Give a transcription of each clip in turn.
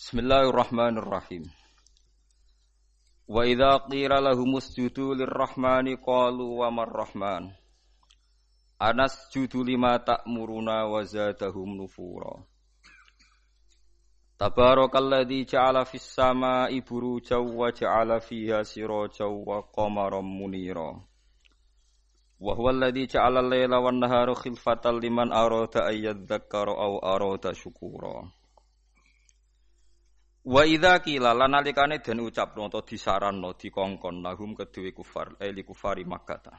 Bismillahirrahmanirrahim. Wa idza qila lahumusjudu lirrahmani qalu wa marrahman. Anasjudu lima ta'muruna wa zadahum nufura. Tabarakalladzi ja'ala fis samaa'i burujan wa ja'ala fiha sirajan wa qamaran munira. Wa huwa alladzi ja'ala al-laila wan nahara khilfatan liman arada ay yadhakkara aw arada syukura. Wa idza qila lan nalikane den ucapno utawa disaranno dikongkon lahum kedue kufar li kufari Makkah.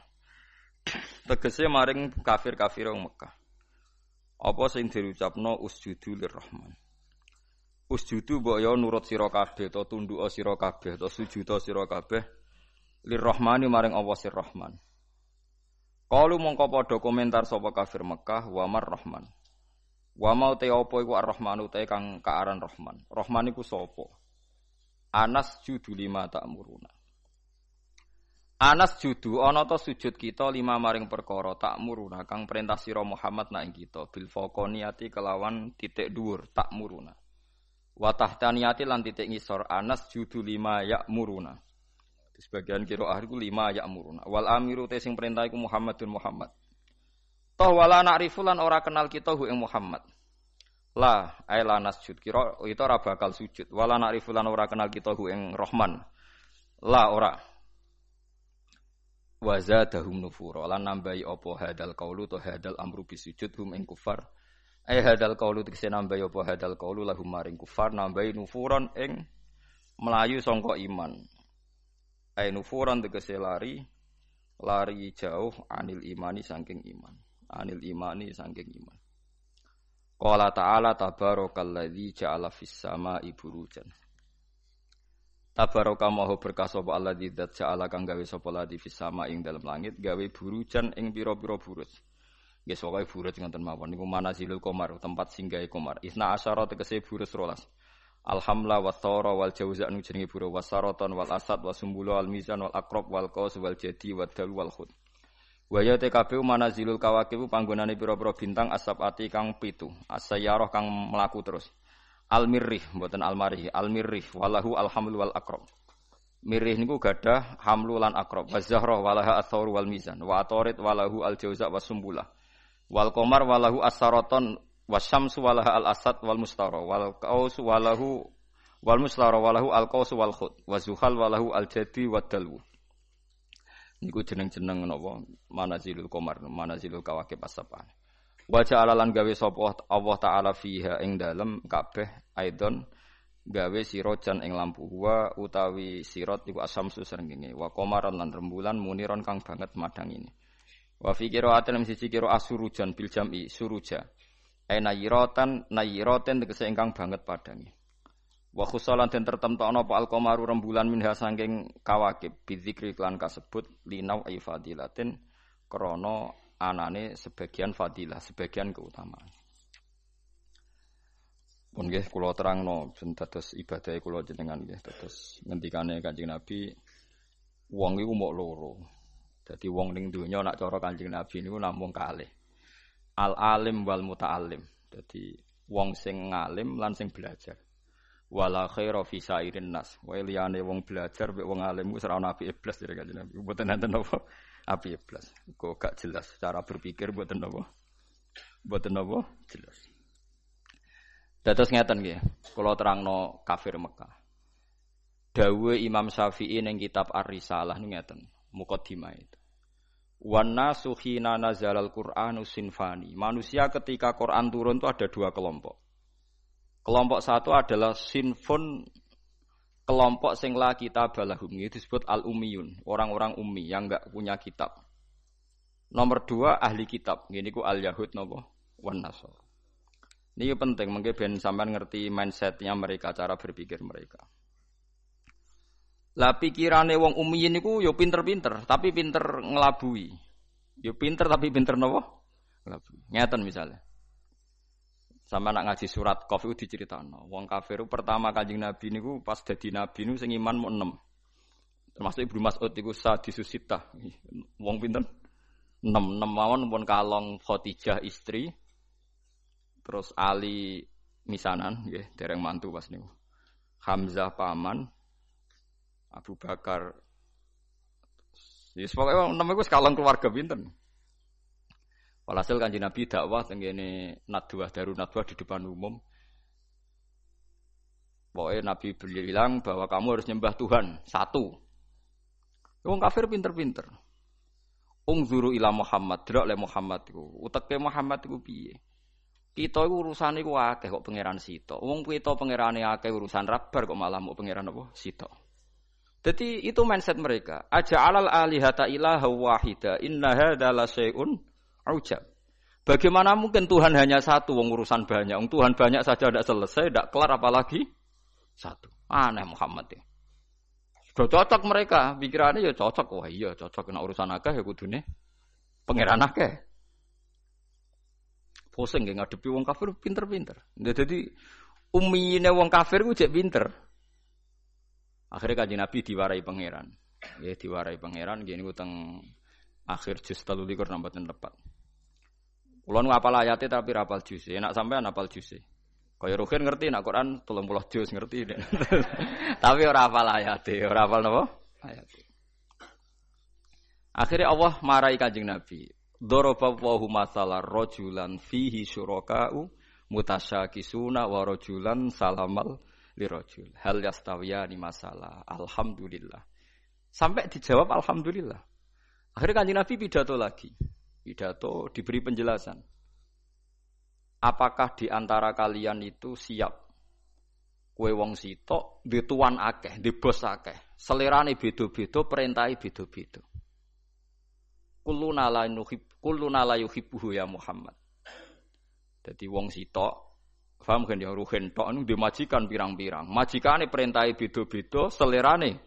Tegese maring kafir-kafir wong Mekah. Apa sing diucapno usjudu lirrahman. Usjudu mbok yo nurut sira kabeh to tunduk sira kabeh to sujud sira kabeh lirrahmani maring Allah sir Rahman. Qalu mongko padha komentar sapa kafir Mekah wa marrahman. Wa mau te apa iku Ar-Rahman te kang kaaran Rahman. Rahman iku sapa? Anas judu lima ta'muruna. Anas judu ana ta sujud kita lima maring perkara ta'muruna kang perintah sira Muhammad nak ing kita bil faqaniyati kelawan titik dhuwur ta'muruna. Wa tahtaniyati lan titik ngisor Anas judu lima ya'muruna. Di sebagian qiraah iku lima ya'muruna. Wal amiru te sing perintah iku Muhammadun Muhammad. Toh wala na'rifu lan ora kenal kita hu ing Muhammad. La aila nasjud kira itu ora bakal sujud. Wala na'rifu lan ora kenal kita hu ing Rahman. La ora. Wa zadahum nufura lan nambahi apa hadal qaulu to hadal amru bisujud hum ing kufar. Hadal qaulu tegese nambahi apa hadal qaulu lahum maring kufar nambahi nufuran ing melayu sangka iman. Nufuran tegese lari jauh anil imani saking iman. Anil imani saking iman. Qala ta'ala tabarakalladzi ja'ala fis samaa'i burujan. Tabaraka maha berkah sapa alladzi dzat ja'ala kang gawe sapa ladzi fis samaa'i ing dalem langit gawe burujan ing pira-pira buruj. Nggih pokoke buruj ngoten mawon niku manazilul qamar tempat singgahe qamar. Isna asyara tegese buruj 12. Alhamla wa thara wal jauza nu jenenge buruj wasaraton wal asad wasumbulu al mizan wal aqrab wal qaus wal jadi wal dal wal khud. Waya TKB manazilul kawakib panggonane pira-pira bintang asabati kang 7. As-sayyarah kang mlaku terus. Al-mirrih mboten al-marih, al-mirrih walahu alhamlu wal aqrab. Mirrih niku gadah hamlu lan aqrab. Waz-zahrah walaha ath-thawr wal mizan. Wa atarid walahu al-jauza wasumbulah. Wal qamar walahu as-saraton wasyamsu walaha al-asad wal mustara. Wal qaus walahu wal mustara walahu al-qaus wal khud. Wa-zuhal walahu al-jadi wad-dalwu. Niku jeneng-jeneng napa manazilul qamar manazilul kawakib as-sab'ah. Wa ja'ala lan gawe sapa Allah taala fiha ing dalem kabeh aidon gawe sirajan ing lampu wa utawi sirat iku asamsu srengenge wa qamaran lan rembulan muniron kang banget madangine. Wa fi qira'atin siji qira'ah surujan bil jam'i suruja. Nayiratan tegese ingkang banget padange. Wa khusalan den tertemtokno apa al-qamaru rembulan minha saking kawakib bidzikri lan kasebut linau ai fadilatin krana anane sebagian fadilah sebagian keutamaan. Pun nggih kula terangno ben dados ibadah kula jenengan nggih dados ngendikane Kanjeng Nabi wong iku mok loro. Dadi wong ning donya nak cara Kanjeng Nabi niku namung kalih. Al-alim wal muta'allim. Dadi wong sing ngalim lan sing belajar. Wala khaira fi sairin nas. Wae liyane wong belajar mek wong alim wis ora ana apike blas dari Kanjeng Nabi. Mboten enten apa apike blas. Kok gak jelas cara berpikir mboten apa. Mboten apa jelas. Dados ngeten nggih. Kula terangno kafir Mekah. Dawuh Imam Syafi'i ning kitab Ar-Risalah niku ngeten. Muqaddimah itu. Wan nasu khina nazalal Qur'anu sinfani. Manusia ketika Quran turun itu ada dua kelompok. Kelompok satu adalah sinfun, kelompok sing la kitab balahum, itu disebut al-ummiyun, orang-orang ummi yang enggak punya kitab. Nomor dua ahli kitab, ini ku al-yahud napa wan nasor. Ini penting, mungkin ben sampean ngerti mindsetnya mereka, cara berpikir mereka. Lah pikirane wong ummiyin niku yo pinter-pinter, tapi pinter ngelabui. Yo pinter tapi pinter napa? Ngelabui. Ngeten misalnya. Sama nak ngaji surat Qaf itu diceritakno. Wong kafir pertama Kanjeng Nabi niku pas dadi nabi niku sing iman mung 6. Termasuk Ibnu Mas'ud iku sadisus sitah. Wong pinten? 6 mawon pun kalong Khadijah istri. Terus Ali misanan nggih dereng mantu pas niku. Hamzah paman, Abu Bakar. Yes, pokoknya namanya gue sekalang keluarga pinten. Walhasil Kanjeng Nabi dakwah tengene nadwah darun nadwah di depan umum. Pokoknya Nabi bilang bahwa kamu harus nyembah Tuhan satu. Wong kafir pinter-pinter. Ungzuru ila Muhammad, delok le Muhammad iku. Uteke Muhammad iku piye? Kita iku urusane iku akeh kok pangeran sitok. Wong kita pangerane akeh urusan rabar kok malah mau pangeran apa? Sitok. Jadi itu mindset mereka. Aja'alal alihata ilaha wahida. Inna hadza la syai'un ujab. Bagaimana mungkin Tuhan hanya satu, wong urusan banyak. Wong Tuhan banyak saja tidak selesai, tidak kelar apalagi satu. Aneh Muhammad ya. Sudah cocok mereka, pikirannya ya cocok. Wah iya cocok kena urusan akeh ya kudune pangeran akeh. Pusing nggih ngadepi wong kafir pinter-pinter. Jadi ummine wong kafir ku jek pinter. Akhirnya Kanjeng Nabi diwarai pangeran. Ya diwarai pangeran nggih niku teng akhir juz 13 nambah tepat. Kula nu hafal ayate tapi ra hafal juz. Enak sampean hafal juz. Kaya Ruhin ngerti nek Quran 30 juz ngerti. Tapi ora hafal ayate, ora hafal napa? Ayate. Akhirnya Allah marahi Kanjeng Nabi. Daraballahu masalan rajulan fihi syuraka'u mutasyakisuna wa rajulan salamal lirajul. Hal yastawiyani masalah. Alhamdulillah. Sampai dijawab alhamdulillah. Akhirnya Kanjeng Nabi pidato lagi. Pidato diberi penjelasan. Apakah di antara kalian itu siap kowe wong sitok, duwe tuan akeh, duwe bos akeh. Selerane beda-beda, perintahe beda-beda. Kulluna la yuhibbuhu ya Muhammad. Dadi wong sitok, paham kan ya ruhen tok niku majikan pirang-pirang. Majikane perintahe beda-beda, selerane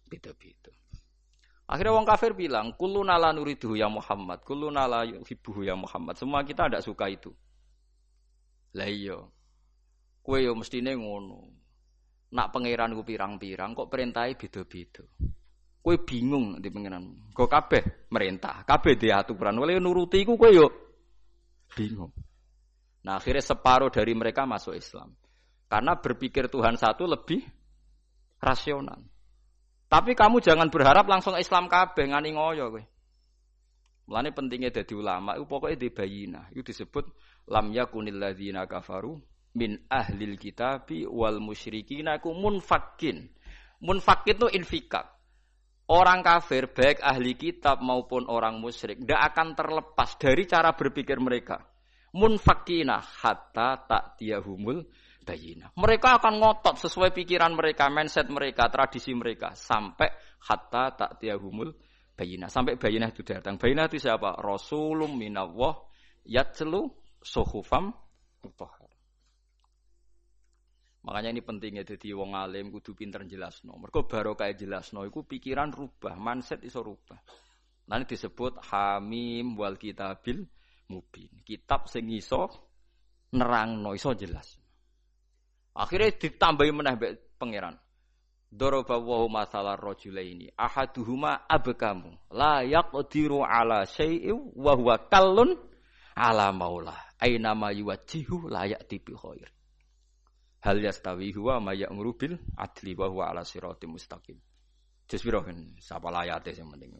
beda-beda. Akhirnya wong kafir bilang, kulluna la nuriduhu ya Muhammad, kulluna la yuhibbuhu ya Muhammad. Semua kita tidak suka itu. Lah iya. Kowe yo mestine ngono. Nak pangeran ku pirang-pirang kok perintahe beda-beda. Kowe bingung nanti pangeran. Kok kabeh merintah, kabeh di aturan. Oleh nuruti iku kowe yo bingung. Nah, akhirnya separuh dari mereka masuk Islam. Karena berpikir Tuhan satu lebih rasional. Tapi kamu jangan berharap langsung Islam kabeh ngani ngoyo kowe. Mulane pentingnya dadi ulama iku pokoke di bayinah. Itu disebut lam yakunil ladzina kafaru min ahlil kitabi wal musyrikina ku munfakin. Munfakin itu infikak. Orang kafir, baik ahli kitab maupun orang musyrik, tidak akan terlepas dari cara berpikir mereka. Munfakina hatta ta'tiyahumul bayinah. Mereka akan ngotot sesuai pikiran mereka, mindset mereka, tradisi mereka. Sampai hatta ta'tiyahumul bayinah. Sampai bayinah itu datang. Bayinah itu siapa? Rasulun minallah yatlu suhufam mutahhar. Makanya ini pentingnya jadi wong alim kudu pinter jelasno. Mergo barokah jelasno iku pikiran rubah, mindset iso rubah. Nanti disebut Hamim wal Kitabil Mubin. Kitab sing iso nerangno, iso jelas. Akhirnya ditambahi meneh mbek pangeran. Daraballahu masalar rajulaini ahaduhuma abkamu la yaqdiru ala syai'in wa huwa kallun ala maulah. Aina ma yuwajjihu la ya'ti bi khair. Hal yastawi huwa may ya'muru bil adli wa huwa ala siratim mustaqim. Jus piro kan sapa ayate sing penting.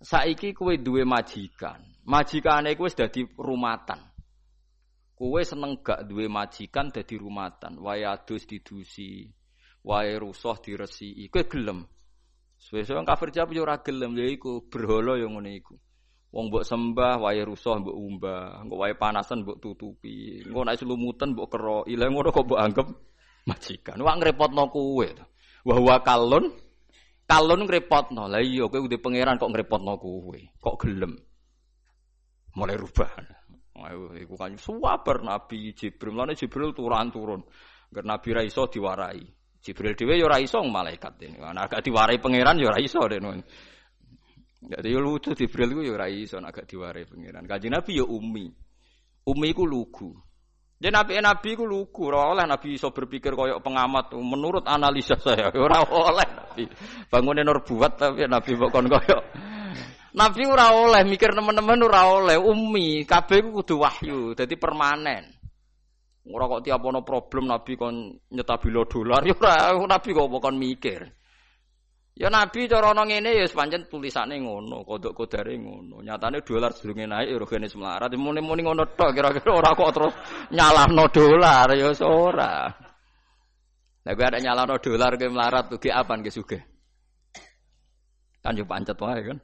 Saiki kowe duwe majikan. Majikane kowe wis dadi rumatan. Kowe seneng gak duwe majikan dadi rumatan, wae adus didusi, wae rusuh diresiki. Kowe gelem. Suwe-suwe kafir jawab yo ora gelem, lha iku berhala yo ngene iku. Wong mbok sembah wae rusuh mbok umbah, engko wae panasan mbok tutupi, engko nek selumutan mbok keroki. Lah ngono kok mbok anggap majikan. Wak ngrepotno kowe to. Wa huwa kalun ngrepotno. Lah iya kowe udah pangeran kok ngrepotno kowe. Kok gelem. Mulai rubah. Iku kan suwabar Nabi Jibril. Lan Jibril turun. Agar Nabi ra iso diwarai. Jibril dhewe ya ora iso malaikat ini. Nek gak diwarai pangeran ya ora iso dene. Jadi lucu Jibril ku ya ora iso nek gak diwarai pangeran. Kanjeng Nabi ya ummi. Ummi ku lugu. Jadi nabi ku lugu, ora oleh nabi iso berpikir koyok pengamat. Menurut analisa saya ora oleh nabi. Bangune nur buat tapi nabi kok kon koyok. Nabi ora oleh mikir teman-teman ora oleh ummi. Kabeh ku kudu wahyu, dadi permanen. Ora kok tiap ana problem Nabi kon nyetabilo dolar ya ora Nabi kok kon mikir. Ya Nabi cara ana ngene ya pancen tulisane ngono, kodok kodare ngono. Nyatane dolar sedurunge naik ya regane semlarat. Muni-muni ngono tok kira-kira ora kok terus nyalahno dolar ya ora. Lah kowe ada nyalahno dolar kowe melarat tuh ge apaan ge sugih. Kan yo pancet wae kan.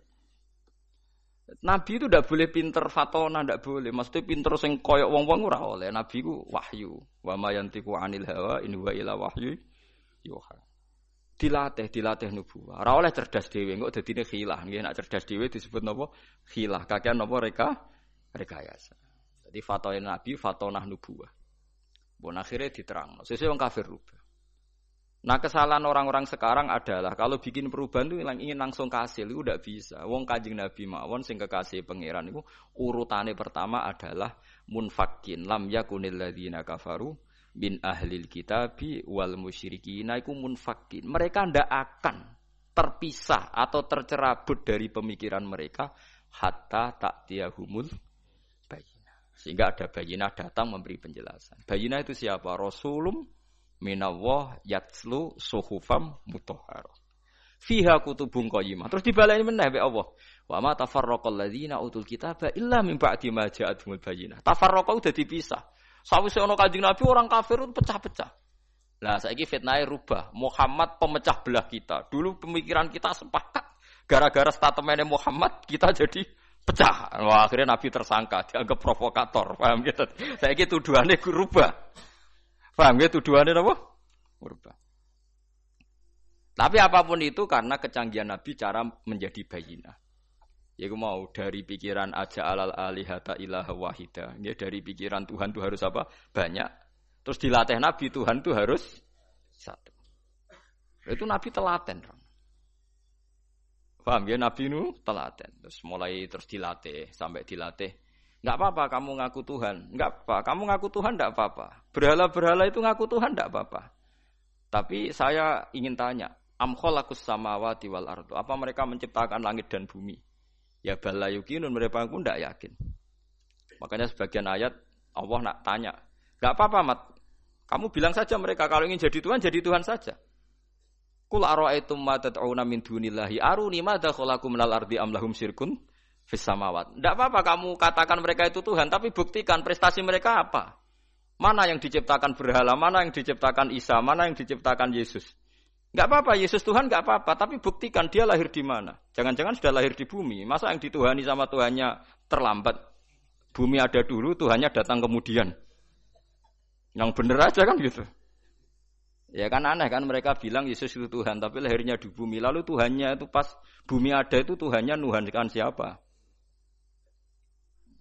Nabi itu ndak boleh pinter fatona, ndak boleh. Maksudnya pinter sing koyok wong-wong ora oleh. Nabi ku wahyu. Wa ma yantiqu 'anil hawa in huwa illa wahyu yuha. Dilatih nubuwah. Ora oleh cerdas dhewe, kok dadine khilah. Nggih nek cerdas dhewe disebut napa? Khilah. Kakean napa rekayasa. Jadi fatone Nabi fatonah nubuwah. Bon akhirnya diterangno. Sesuk wong kafir rubah. Nah kesalahan orang-orang sekarang adalah kalau bikin perubahan itu ingin langsung kasil itu tidak bisa. Wong Kanjeng Nabi mawon sing kekasih pangeran itu urutane pertama adalah munfakin lam yakunil ladzina kafaru bin ahlil kitabi wal musyrikin iku munfakin. Mereka ndak akan terpisah atau tercerabut dari pemikiran mereka hatta ta'tiyahumul bayyinah. Sehingga ada bayyinah datang memberi penjelasan. Bayyinah itu siapa? Rasulum minallah yatslu suhufam mutahharah. Fiha kutubun qayyimah. Terus dibaleni meneh be Allah. Wa ma tafarraqal ladzina utul kitaba illa min ba'di ma ja'atuhumul bayyinah. Tafarraqa udah dipisah. Sawise ana Kanjeng Nabi orang kafir itu pecah-pecah. Lah saiki fitnahe rubah. Muhammad pemecah belah kita. Dulu pemikiran kita sepakat. Gara-gara statementnya Muhammad kita jadi pecah. Wah, akhirnya Nabi tersangka, dianggap provokator. Paham gitu. Saiki tuduhane rubah. Paham ya tuduhannya apa? Berubah. Tapi apapun itu karena kecanggihan Nabi cara menjadi bayyinah. Yaiku mau dari pikiran aja alal alihata ilaha wahida. Ya dari pikiran Tuhan itu harus apa? Banyak. Terus dilatih Nabi Tuhan itu harus satu. Itu Nabi telaten. Paham ya Nabi itu telaten. Terus mulai terus dilatih sampai dilatih. Enggak apa-apa kamu ngaku Tuhan. Enggak apa, kamu ngaku Tuhan enggak apa-apa. Berhala-berhala itu ngaku Tuhan enggak apa-apa. Tapi saya ingin tanya, am khalaqus samawati wal ardu? Apa mereka menciptakan langit dan bumi? Ya bala yuqinun, mereka pun enggak yakin. Makanya sebagian ayat Allah nak tanya, enggak apa-apa Mat. Kamu bilang saja mereka kalau ingin jadi Tuhan saja. Qul ara'aitum ma tad'una min dunillahi aruni madza khalaqu minal ardi am lahum syirkun fis samawat. Enggak apa-apa kamu katakan mereka itu Tuhan, tapi buktikan prestasi mereka apa? Mana yang diciptakan berhala, mana yang diciptakan Isa, mana yang diciptakan Yesus. Enggak apa-apa, Yesus Tuhan enggak apa-apa, tapi buktikan dia lahir di mana. Jangan-jangan sudah lahir di bumi. Masa yang dituhani sama Tuhannya terlambat? Bumi ada dulu, Tuhannya datang kemudian. Yang benar aja kan gitu. Ya kan aneh kan mereka bilang Yesus itu Tuhan, tapi lahirnya di bumi. Lalu Tuhannya itu pas bumi ada itu Tuhannya nuhankan siapa?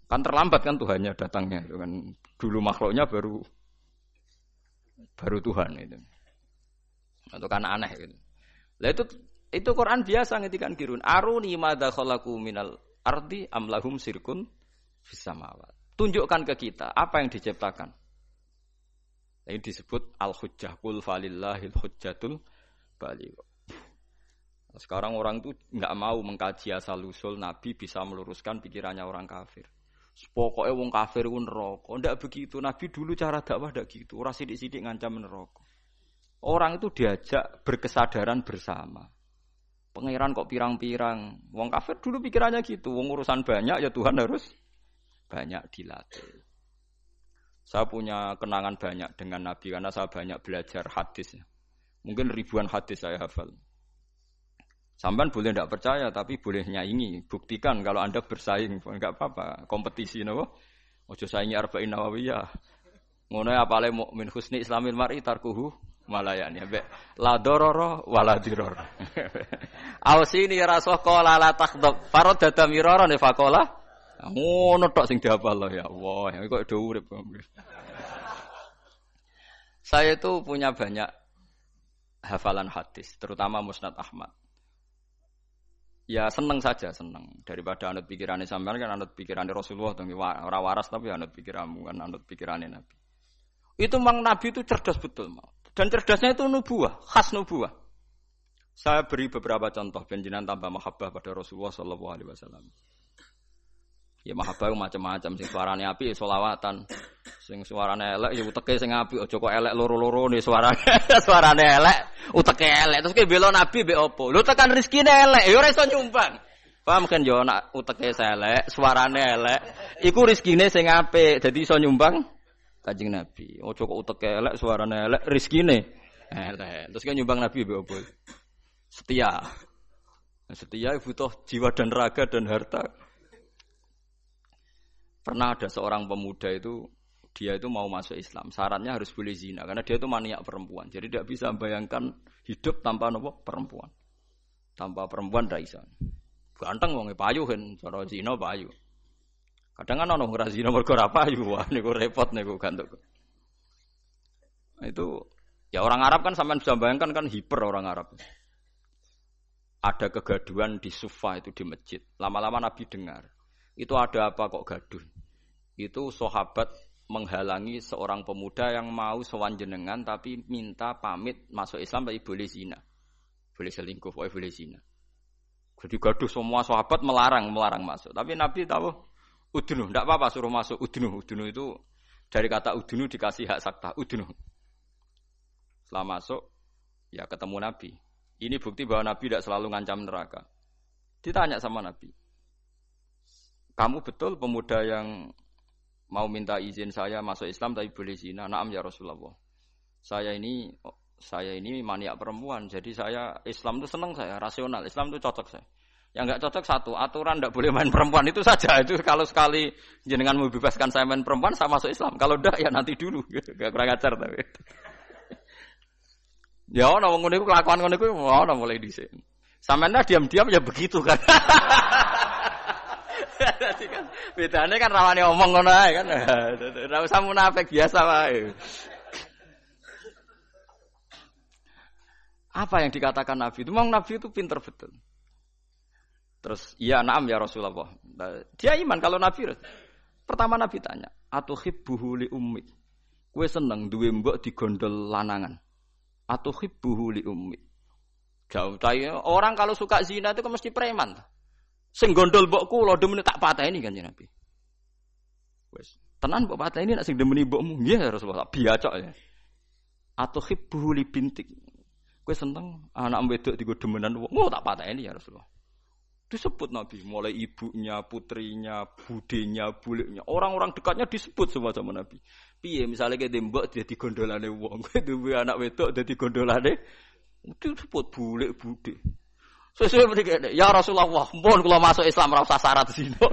Kan terlambat kan Tuhannya datangnya. Itu kan dulu makhluknya baru Tuhan itu. Itu kan aneh gitu. Lah itu Quran biasa ngetikan kirun. Aruni madza khalaqu minal ardi am lahum sirkun fis samawat. Tunjukkan ke kita apa yang diciptakan. Ini disebut al-hujjah qul falillahil hujjatul baligh. Sekarang orang itu enggak mau mengkaji asal-usul Nabi bisa meluruskan pikirannya orang kafir. Pokoknya wong kafir ku neraka. Ndak begitu. Nabi dulu cara dakwah ndak gitu. Ora sithik-sithik ngancam neraka. Orang itu diajak berkesadaran bersama. Pangeran kok pirang-pirang. Wong kafir dulu pikirannya gitu. Wong urusan banyak ya Tuhan harus banyak dilatih. Saya punya kenangan banyak dengan Nabi karena saya banyak belajar hadis. Mungkin ribuan hadis saya hafal. Sampean boleh tidak percaya tapi boleh nyaingi. Buktikan kalau Anda bersaing, enggak apa-apa. Kompetisi napa? Ojo saingi arba'in nawawiyah. Ngono apale mukmin husni islamil mar'i tarkuhu malayani. La darara wala dirar. Ausini rasul qala la takhdab. Farad dadamirara ne faqala. Ngono tok sing dihafal ya Allah. Kok do urip. Saya itu punya banyak hafalan hadis, terutama Musnad Ahmad. Ya seneng saja, seneng. Daripada anut pikirannya sampean kan anut pikirannya Rasulullah, ora waras tapi anut pikiranmu kan anut pikirannya Nabi. Itu memang Nabi itu cerdas betul, dan cerdasnya itu nubuwah, khas nubuwah. Saya beri beberapa contoh, ben jenengan tambah mahabbah pada Rasulullah sallallahu alaihi wasallam. Ya mahabbah macam-macam sing suarane apik ya selawatan. Sing suarane elek ya uteke sing apik aja kok elek loro-loro ne suarane. Suarane elek, uteke elek. Terus ki bela nabi mbek opo? Lho tekan rezekine elek ya ora iso nyumbang. Paham kan yo nak uteke elek, suarane elek, iku rezekine sing apik. Dadi iso nyumbang Kanjeng Nabi. Aja kok uteke elek, suarane elek, rezekine elek. Terus kan nyumbang Nabi mbek opo? Setia. Setia butuh jiwa dan raga dan harta. Pernah ada seorang pemuda itu, dia itu mau masuk Islam. Syaratnya harus boleh zina, karena dia itu maniak perempuan. Jadi tidak bisa membayangkan hidup tanpa perempuan. Tanpa perempuan tidak bisa. Ganteng wong payu kan, cara zina payu. Kadang kan ono ora zina mergo ora payu, wah niku repot niku gantuk. Itu ya orang Arab kan sampean bisa bayangkan kan hiper orang Arab. Ada kegaduhan di Sufa itu di masjid. Lama-lama Nabi dengar. Itu ada apa kok gaduh? Itu sahabat menghalangi seorang pemuda yang mau sowan jenengan tapi minta pamit masuk Islam tapi boleh zina. Boleh selingkuh, boleh zina. Jadi gaduh semua sahabat melarang masuk. Tapi Nabi tahu udunu, tidak apa-apa suruh masuk udunu. Udunu itu dari kata udunu dikasih hak sakta, udunu. Setelah masuk ya ketemu Nabi. Ini bukti bahwa Nabi tidak selalu ngancam neraka. Ditanya sama Nabi, kamu betul pemuda yang mau minta izin saya masuk Islam tapi boleh zina? Naam ya Rasulullah. Saya ini maniak perempuan. Jadi saya Islam itu senang saya, rasional. Islam itu cocok saya. Yang enggak cocok satu, aturan tidak boleh main perempuan itu saja. Itu kalau sekali jenengan membebaskan saya main perempuan, saya masuk Islam. Kalau enggak ya nanti dulu. Enggak kurang ajar tapi. Ya ono wong ngene iku kelakuan ngono iku ono mulai dhisik. Sampeyan diam-diam ya begitu kan. Dadi kan bedane kan rawane omong ngono ae kan. Ora usah munafik biasa wae. Apa yang dikatakan Nabi itu? Memang Nabi itu pinter betul. Terus, iya na'am ya Rasulullah. Dia iman kalau Nabi. Pertama Nabi tanya, atuhibbuhu li ummik. Kowe seneng duwe mbok digondol lanangan. Atuhibbuhu li ummik. Jauh tanya, orang kalau suka zina itu kan mesti preman. Sing gondol mbokku lho demene tak pateni kan Nabi. Wes, tenan mbok pateni nek sing demeni mbokmu. Nggih Rasulullah, biacok ya. Atuhibbuhu li bintik. Kowe seneng anak wedok digo demenan wong, tak pateni ya Rasulullah. Disebut Nabi, mulai ibunya, putrinya, budenya, buliknya, orang-orang dekatnya disebut semua sama Nabi. Piye misalnya kayak dembok dia digondolane wong, kowe duwe anak wedok dadi gondolane, disebut bulik budhe. Sesuai mriki ya Rasulullah, mohon kula masuk Islam ora usah syarat zina.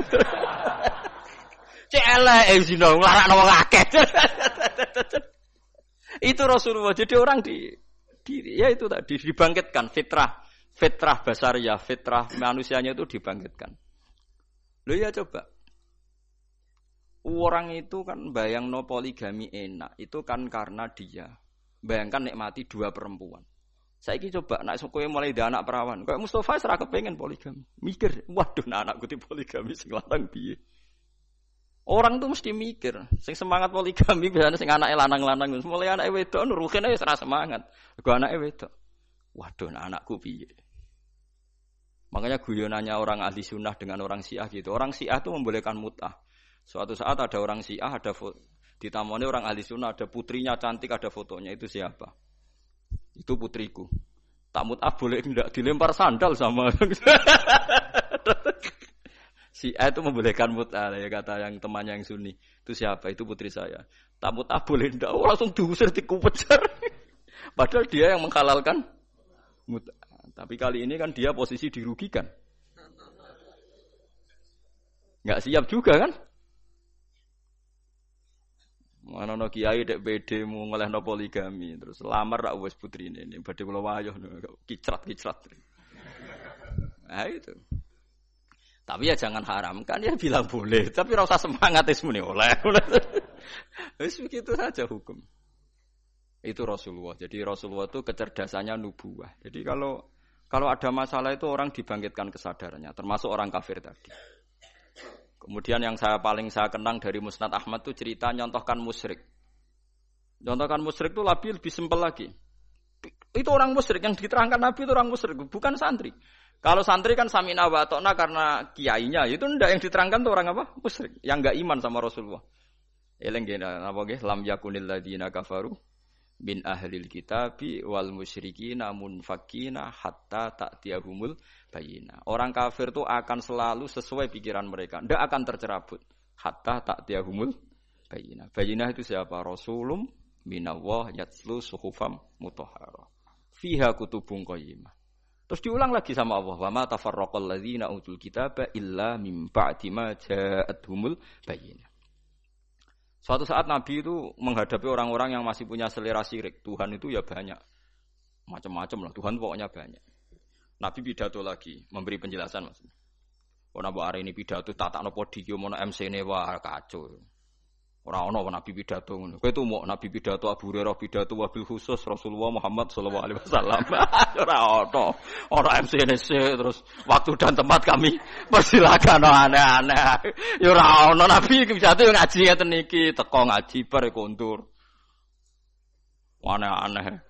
Cek elek zina nglarakno wong akeh. Itu Rasulullah. Jadi orang ya itu tadi dibangkitkan fitrah basariyah, fitrah manusianya itu dibangkitkan. Loh ya coba. Orang itu kan bayangno poligami enak, itu kan karena dia bayangkan nikmati dua perempuan. Saiki coba nek kowe mulai di anak perawan, kayak Mustafa ora kepengin poligami. Mikir, waduh anakku di poligami sing lanang piye. Orang tuh mesti mikir, sing semangat poligami biasanya sing anake lanang-lanang, mulai anake wedok nurukene wis ora semangat. Mergo anake wedok. Waduh anakku piye. Makanya guyonannya orang ahli sunnah dengan orang Syiah gitu. Orang Syiah itu membolehkan mut'ah. Suatu saat ada orang Syiah, ada ditamoni orang ahli sunnah, ada putrinya cantik, ada fotonya. Itu siapa? Itu putriku. Tak mut'ah boleh tidak dilempar sandal sama. Syiah itu membolehkan mut'ah ya kata yang temannya yang Sunni. Itu siapa? Itu putri saya. Tak mut'ah boleh tidak? Oh, langsung diusir, dikupejar. Padahal dia yang menghalalkan mut'ah. Tapi kali ini kan dia posisi dirugikan. Enggak siap juga kan? Mana no kiai dek PD mau ngelehno poligami terus lamar rak wis putrine ini badhe kula wayah kicrat. Nah itu. Tapi ya jangan haramkan ya bilang boleh, tapi ora usah semangat wis muni oleh. Wis begitu saja hukum. Itu Rasulullah. Jadi Rasulullah itu kecerdasannya nubuwah. Jadi kalau ada masalah itu orang dibangkitkan kesadarannya, termasuk orang kafir tadi. Kemudian yang paling saya kenang dari Musnad Ahmad itu cerita nyontohkan musyrik. Nyontohkan musyrik itu lebih simpel lagi. Itu orang musyrik yang diterangkan Nabi itu orang musyrik, bukan santri. Kalau santri kan samina wa ata'na karena kiainya, itu ndak yang diterangkan tuh orang apa? Musyrik, yang enggak iman sama Rasulullah. Eling gena apa nggih lam yakunil ladina kafaru bin ahlil kitabi wal musyrikina munfakina hatta ta'tiyahumul bayyinah. Orang kafir itu akan selalu sesuai pikiran mereka, ndak akan tercerabut hatta ta'tiyahumul bayyinah. Bayyinah itu siapa? Rasulum minallah yatslu suhufam mutahharah. Fiha kutubun qayyimah. Terus diulang lagi sama Allah, wa ma tafarraqal ladzina utul kitaba illa mim ba'di ma ja'atuhumul bayyinah. Suatu saat Nabi itu menghadapi orang-orang yang masih punya selera syirik. Tuhan itu ya banyak. Macam-macam lah. Tuhan pokoknya banyak. Nabi pidato lagi. Memberi penjelasan maksudnya. Kalau hari ini pidato tatakno podium, ono MC-ne wah kacau. Orang-orang Nabi pidato. Kau itu mau Nabi pidato, Abu Hurairah pidato, wabil khusus Rasulullah Muhammad SAW. Orang-orang. Orang MC-ne terus waktu dan tempat kami persilakan aneh-aneh. Ya orang-orang Nabi pidato yang ngaji ngeten niki, teko ngaji bare kontur. Aneh-aneh.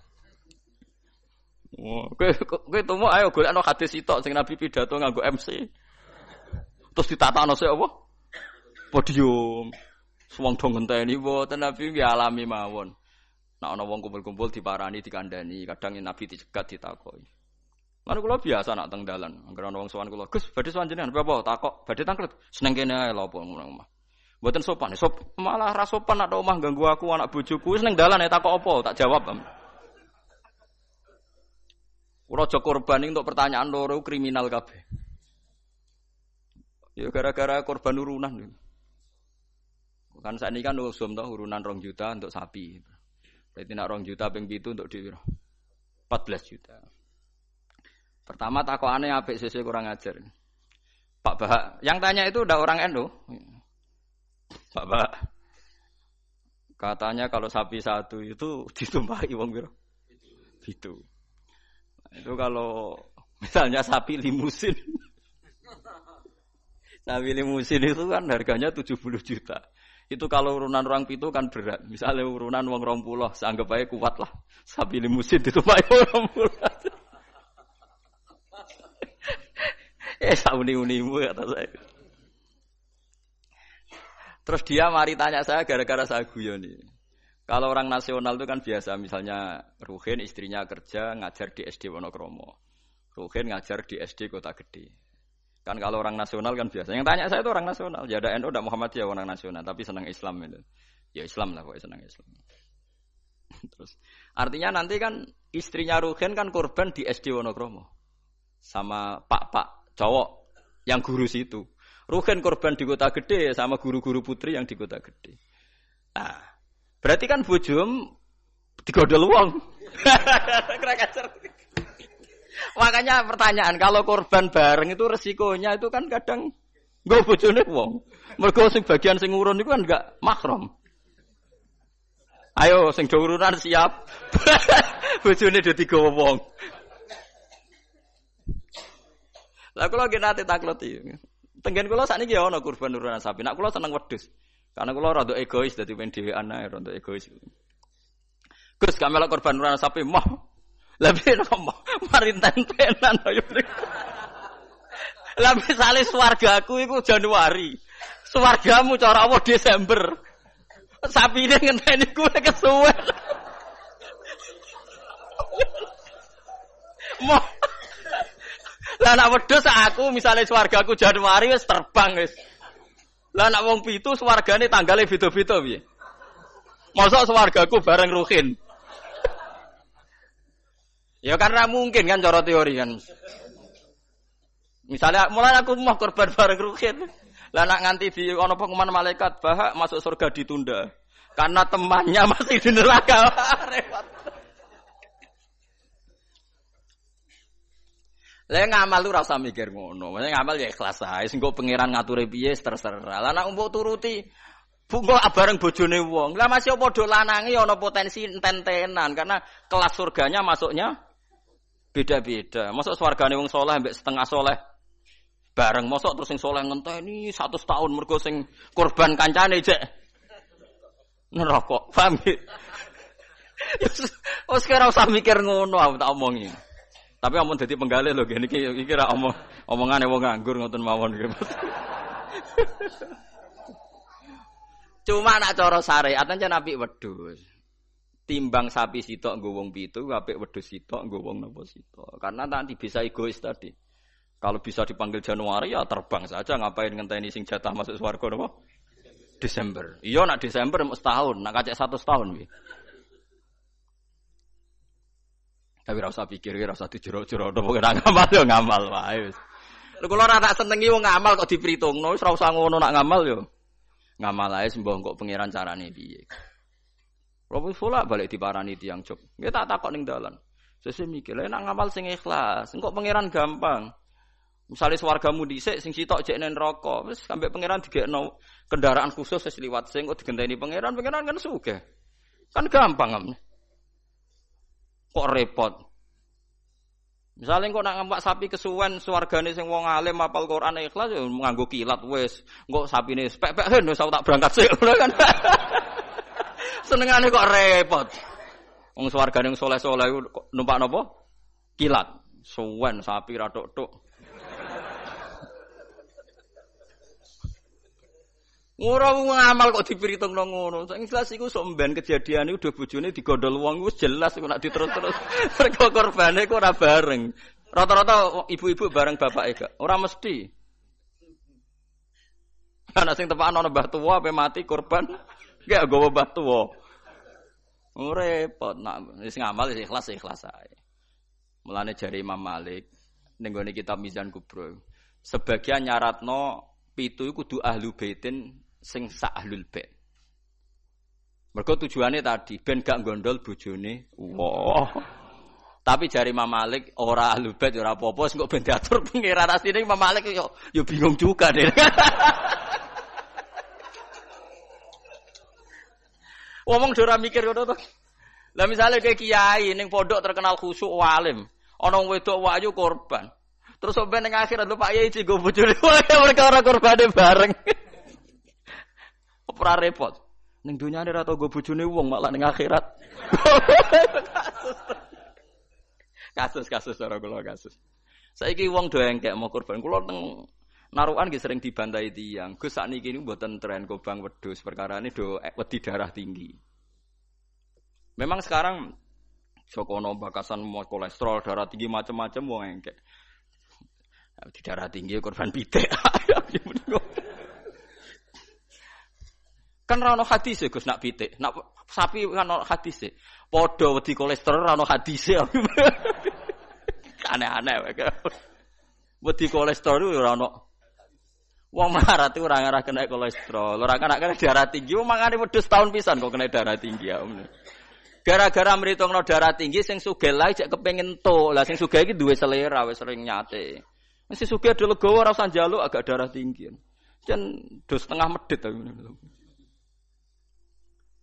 Kowe itu mau ayo golekno hadis sitok sing Nabi pidato nganggo MC. Terus ditatakno sik apa? Podium. Wong do ngenteni mboten Nabi alami mawon. Nek ana wong kumpul-kumpul diparani dikandani, kadang Nabi dicegat ditakoki. Lan kula biasa nak teng dalan, anggere ana wong sowan kula, "Gus, badhe sowan jenengan apa takok? Badhe tanglet." Seneng kene ae lho apa ngono omah. Mboten sopan, malah ra sopan nak omah ganggu aku anak bojoku, wis ning dalan ae takok apa, tak jawab. Kula aja korban untuk pertanyaan loro kriminal kabeh. Ya gara-gara korban urunan. Kan saat ini kan usum tau urunan 2 juta untuk sapi. Berarti nak 2 juta ping 7 untuk di 14 juta. Pertama takokane apik sesuk kurang ajar. Pak Bahak, yang tanya itu udah orang NU. Pak Bahak. Katanya kalau sapi satu itu ditumpahi wong piro? Gitu. Itu kalau misalnya sapi limusin. Sapi limusin itu kan harganya 70 juta. Itu kalau urunan orang pitu kan berat. Misalnya urunan wong 20, seanggap aja kuat lah. Sapi limusin ditumpahi wong 20. Sauni-unimu kata saya. Terus dia mari tanya saya gara-gara saya guyon nih. Kalau orang nasional itu kan biasa, misalnya Ruhin istrinya kerja ngajar di SD Wonokromo. Ruhin ngajar di SD Kota Gede. Kan kalau orang nasional kan biasa. Yang tanya saya itu orang nasional. Ya ada NU, ada Muhammadiyah orang nasional, tapi senang Islam itu. Ya Islam lah, pokoknya senang Islam. Terus artinya nanti kan istrinya Ruhin kan korban di SD Wonokromo. Sama pak-pak cowok yang guru situ. Ruhin korban di Kota Gede sama guru-guru putri yang di Kota Gede. Ah, berarti kan bojom digodol wong. Makanya pertanyaan, kalau korban bareng itu resikonya itu kan kadang nggo bojone wong. Mergo sing bagian sing ngurun itu kan enggak mahram. Ayo sing do urunan siap. Bojone do digawa wong. Lah kula nggih nate takleti. Tenggen kula sakniki ya ana kurban urunan sapi. Nek kula seneng wedhus. Karena kula rada egois dadi men dhewean ae rada egois. Gus kamela korban urunan sapi mah. Lah piye nopo? Mari ten-tenan ayo. Lah misale swargaku iku Januari. Swargamu cara apa Desember. Sapine ngenteni ku kesuwen. Mo. Lah nek wedhus aku misale swargaku Januari wis terbang wis. Lah nek wong pitu swargane tanggale beda-beda piye? Mosok swargaku bareng Ruhin. Ya karena mungkin kan cara teori kan. Misalnya mulai aku mau korban bareng Ruhin. Lah nak nganti di ana pengumuman malaikat Bahak masuk surga ditunda. Karena temannya masih di neraka. Repot. Lah ngamal lu ora usah mikir ngono. Maksudnya ngamal ya ikhlas ae. Sing kok pangeran ngature piye terserah. Lah nak mbok turuti bungo bareng bojone wong. Lah masih padha lanange ana potensi enten-tenan karena kelas surganya masuknya beda-beda. Mosok swargane wong saleh mbek setengah saleh bareng, mosok terus sing saleh ngenteni 100 tahun mergo sing korban kancane jek neraka. Paham nggih? Oh sekarang usah mikir ngono aku tak omongi. Tapi amun dadi penggalih lho ngene iki ra omongane wong nganggur ngoten mawon. Cuma nak cara syariat ancen apik wedhus. Timbang sapi sitok nggo wong 7, apik wedhus sitok nggo wong napa sitok. Karena nanti bisa egois tadi. Kalau bisa dipanggil Januari ya terbang saja, ngapain ngenteni sing jatah masuk swarga napa? Desember. Iya nak Desember mesti setahun, nak kacek 100 tahun piye. Tapi ora usah pikir, ora usah dijero-jero pokoke ora ngamal yo ngamal wae wis. Lha kula ora tak senengi wong ngamal kok diperhitungno, wis ora usah ngono nak ngamal yo. Ngamal ae sembah kok pangeran carane piye. Kula wis balik diparani tiyang Jog. Nggih tak takok ning dalan. Sesuk mikir, lha nak ngamal sing ikhlas, engko pangeran gampang. Misale swargamu dhisik sing sitok jek ning neraka, wis sampe pangeran digekno kendaraan khusus wis liwat sing kok digenteni pangeran kan sugih. Kan gampang. Kok repot. Misalnya kok nak ngampak sapi kesuwen swargane sing wong alim hafal Quran ikhlas ya nganggo kilat wis. Engko sapine pek-pek hen wis tak berangkat sik kan. Senengane kok repot. Wong swargane saleh-saleh kok numpak napa? Kilat. Suwen sapi ra tok-tok. Ora ngamal kok dipiritungno ngono. Sing jelas iku sok mben kejadian iku do bojone digondol wong wis jelas iku nek diterus-terus. Mergo korbane iku ora bareng. Rata-rata ibu-ibu bareng bapake gak. Ora mesti. Ana sing tepakan ana mbah tuwa ape mati korban gak nggawa mbah tuwa. Repot nak wis ngamal wis ikhlas ae. Mulane jare Imam Malik ning gone kitab Mizan Kubra. Sebagian nyaratno 7 iku kudu ahlu baitin sing sak ahlul bait. Mergo tujuane tadi ben gak gondol bojone. Wah. Tapi jari Imam Malik ora ahlul bait ora apa-apa sing kok ben diatur pengiran asline Imam Malik yo bingung juga deh. Wong ora mikir ngono to. Lah misale kayak kiai ning pondok terkenal khusyuk alim, ana wong wedok wayu korban. Terus sampe ning akhirat lho Pak Yai digo bojone mereka ora korbane bareng. Ora repot. Ning dunyane ora tau go bojone wong malah ning akhirat. Kasus cara kula kasus. Saiki wong do engkek mau korban. Kula teng narukan nggih sering dibantai tiyang. Gus sakniki niku mboten tren kobang wedhus, perkarane do wedi darah tinggi. Memang sekarang Jokono bakasan mau kolesterol, darah tinggi macam-macam wong engkek. Di darah tinggi korban pitik. Kan ra ono hadis e Gus nak pitik. Nak sapi kan ono hadis e. Padha wedi kolesterol ra ono hadis e. Aneh-aneh wae. Wedi kolesterol ora ono. Wong melarat itu ora ngarah kena kolesterol, ora kena darah tinggi. Wong mangane wedhus tahun pisan kok kena darah tinggi ya. Gara-gara mritungno darah tinggi sing sugih lae cek kepengin entuk. Lah sing sugih iki duwe selera wis sering nyate. Mesti sugih do legowo ora usah njaluk agak darah tinggi. Jan do setengah medhit aku.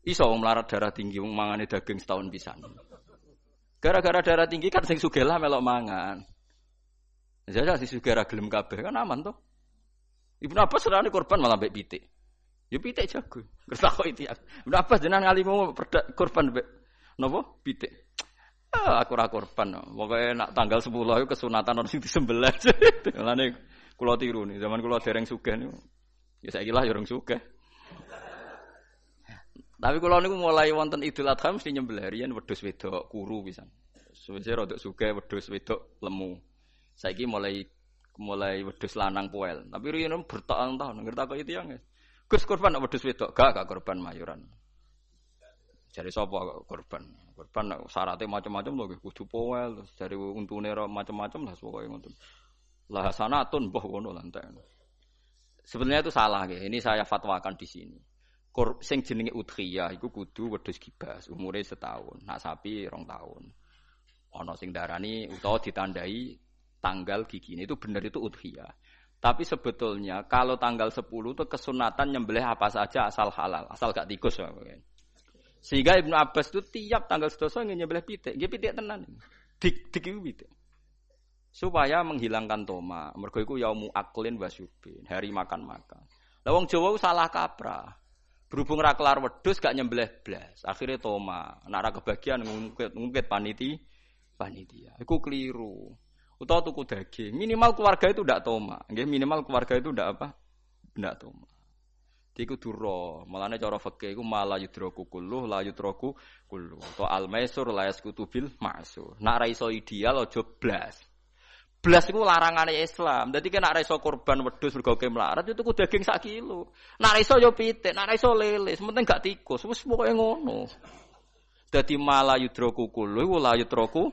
Iso wong melarat darah tinggi wong mangane daging setahun pisan. Gara-gara darah tinggi kan sing sugih lah melok mangan. Jadi sing sugih ra gelem kabeh kan aman to. Ibnu Abbas serane korban malah mbek pitik. Ya pitik jago. Kersako itu ya. Ibnu Abbas jenengan ngalimu korban mbek napa? Pitik. Aku ora korban. Pokoke nak tanggal 10 iku kesunatan ono sing disembelih. Mulane kula tiru nih. Zaman kula dereng sugih niku. Ya saiki lah ya urung sugih. Tapi kula niku mulai wonten Idul Adha mesti nyembelih riyen wedhus wedok kuru pisan. Suwe rodok sugih wedhus wedok lemu. Saiki mulai wedhus lanang poel. Tapi riyen bertahun-tahun ngerti kok itu yang. Gus korban nak wedhus wedok gak korban mayuran. Jare sapa korban? Korban syaratnya macam-macam lho kudu poel, terus jare untune macam-macam lah pokoke ngoten. Lah sanatun mbah ngono lah entek. Sebenarnya itu salah nggih. Ini saya fatwakan di sini. Sing jenenge udhiyah iku kudu wedhus gibas, umure setahun. Nak sapi 2 tahun. Ana sing darani utawa ditandai tanggal gigine itu benar itu udhiyah. Tapi sebetulnya kalau tanggal 10 itu kesunatan nyembelih apa saja asal halal, asal gak tikus. Sehingga Ibnu Abbas itu tiap tanggal 11 nyembelih pitik, nggih pitik tenan. Dik iku pitik. Supaya menghilangkan toma. Mergo iku yaumu aklin wa syurbin, hari makan-makan. Lah wong Jawa salah kaprah. Berhubung ra kelar wedhus gak nyembelih blas. Akhire toma. Nek ra kebagian ngungkit panitia. Iku keliru. Utawa tuku daging. Minimal keluarga itu ndak toma. Nggih, minimal keluarga itu ndak apa? Ndak toma. Iku duro. Malane cara fikih iku mala yudraku kulluh la yudraku kulluh. To al-maisur la yaskutu bil ma'sur. Nek ra iso ideal aja blas. Blas iku larangane Islam. Dadi nek ora iso kurban wedhus mergo melarat itu ku daging sak kilo. Nek ora iso yo pitik, nek ora iso lele, sementing gak tikus. Wis pokoke ngono. Dadi mala yudraku kullu iku la yudraku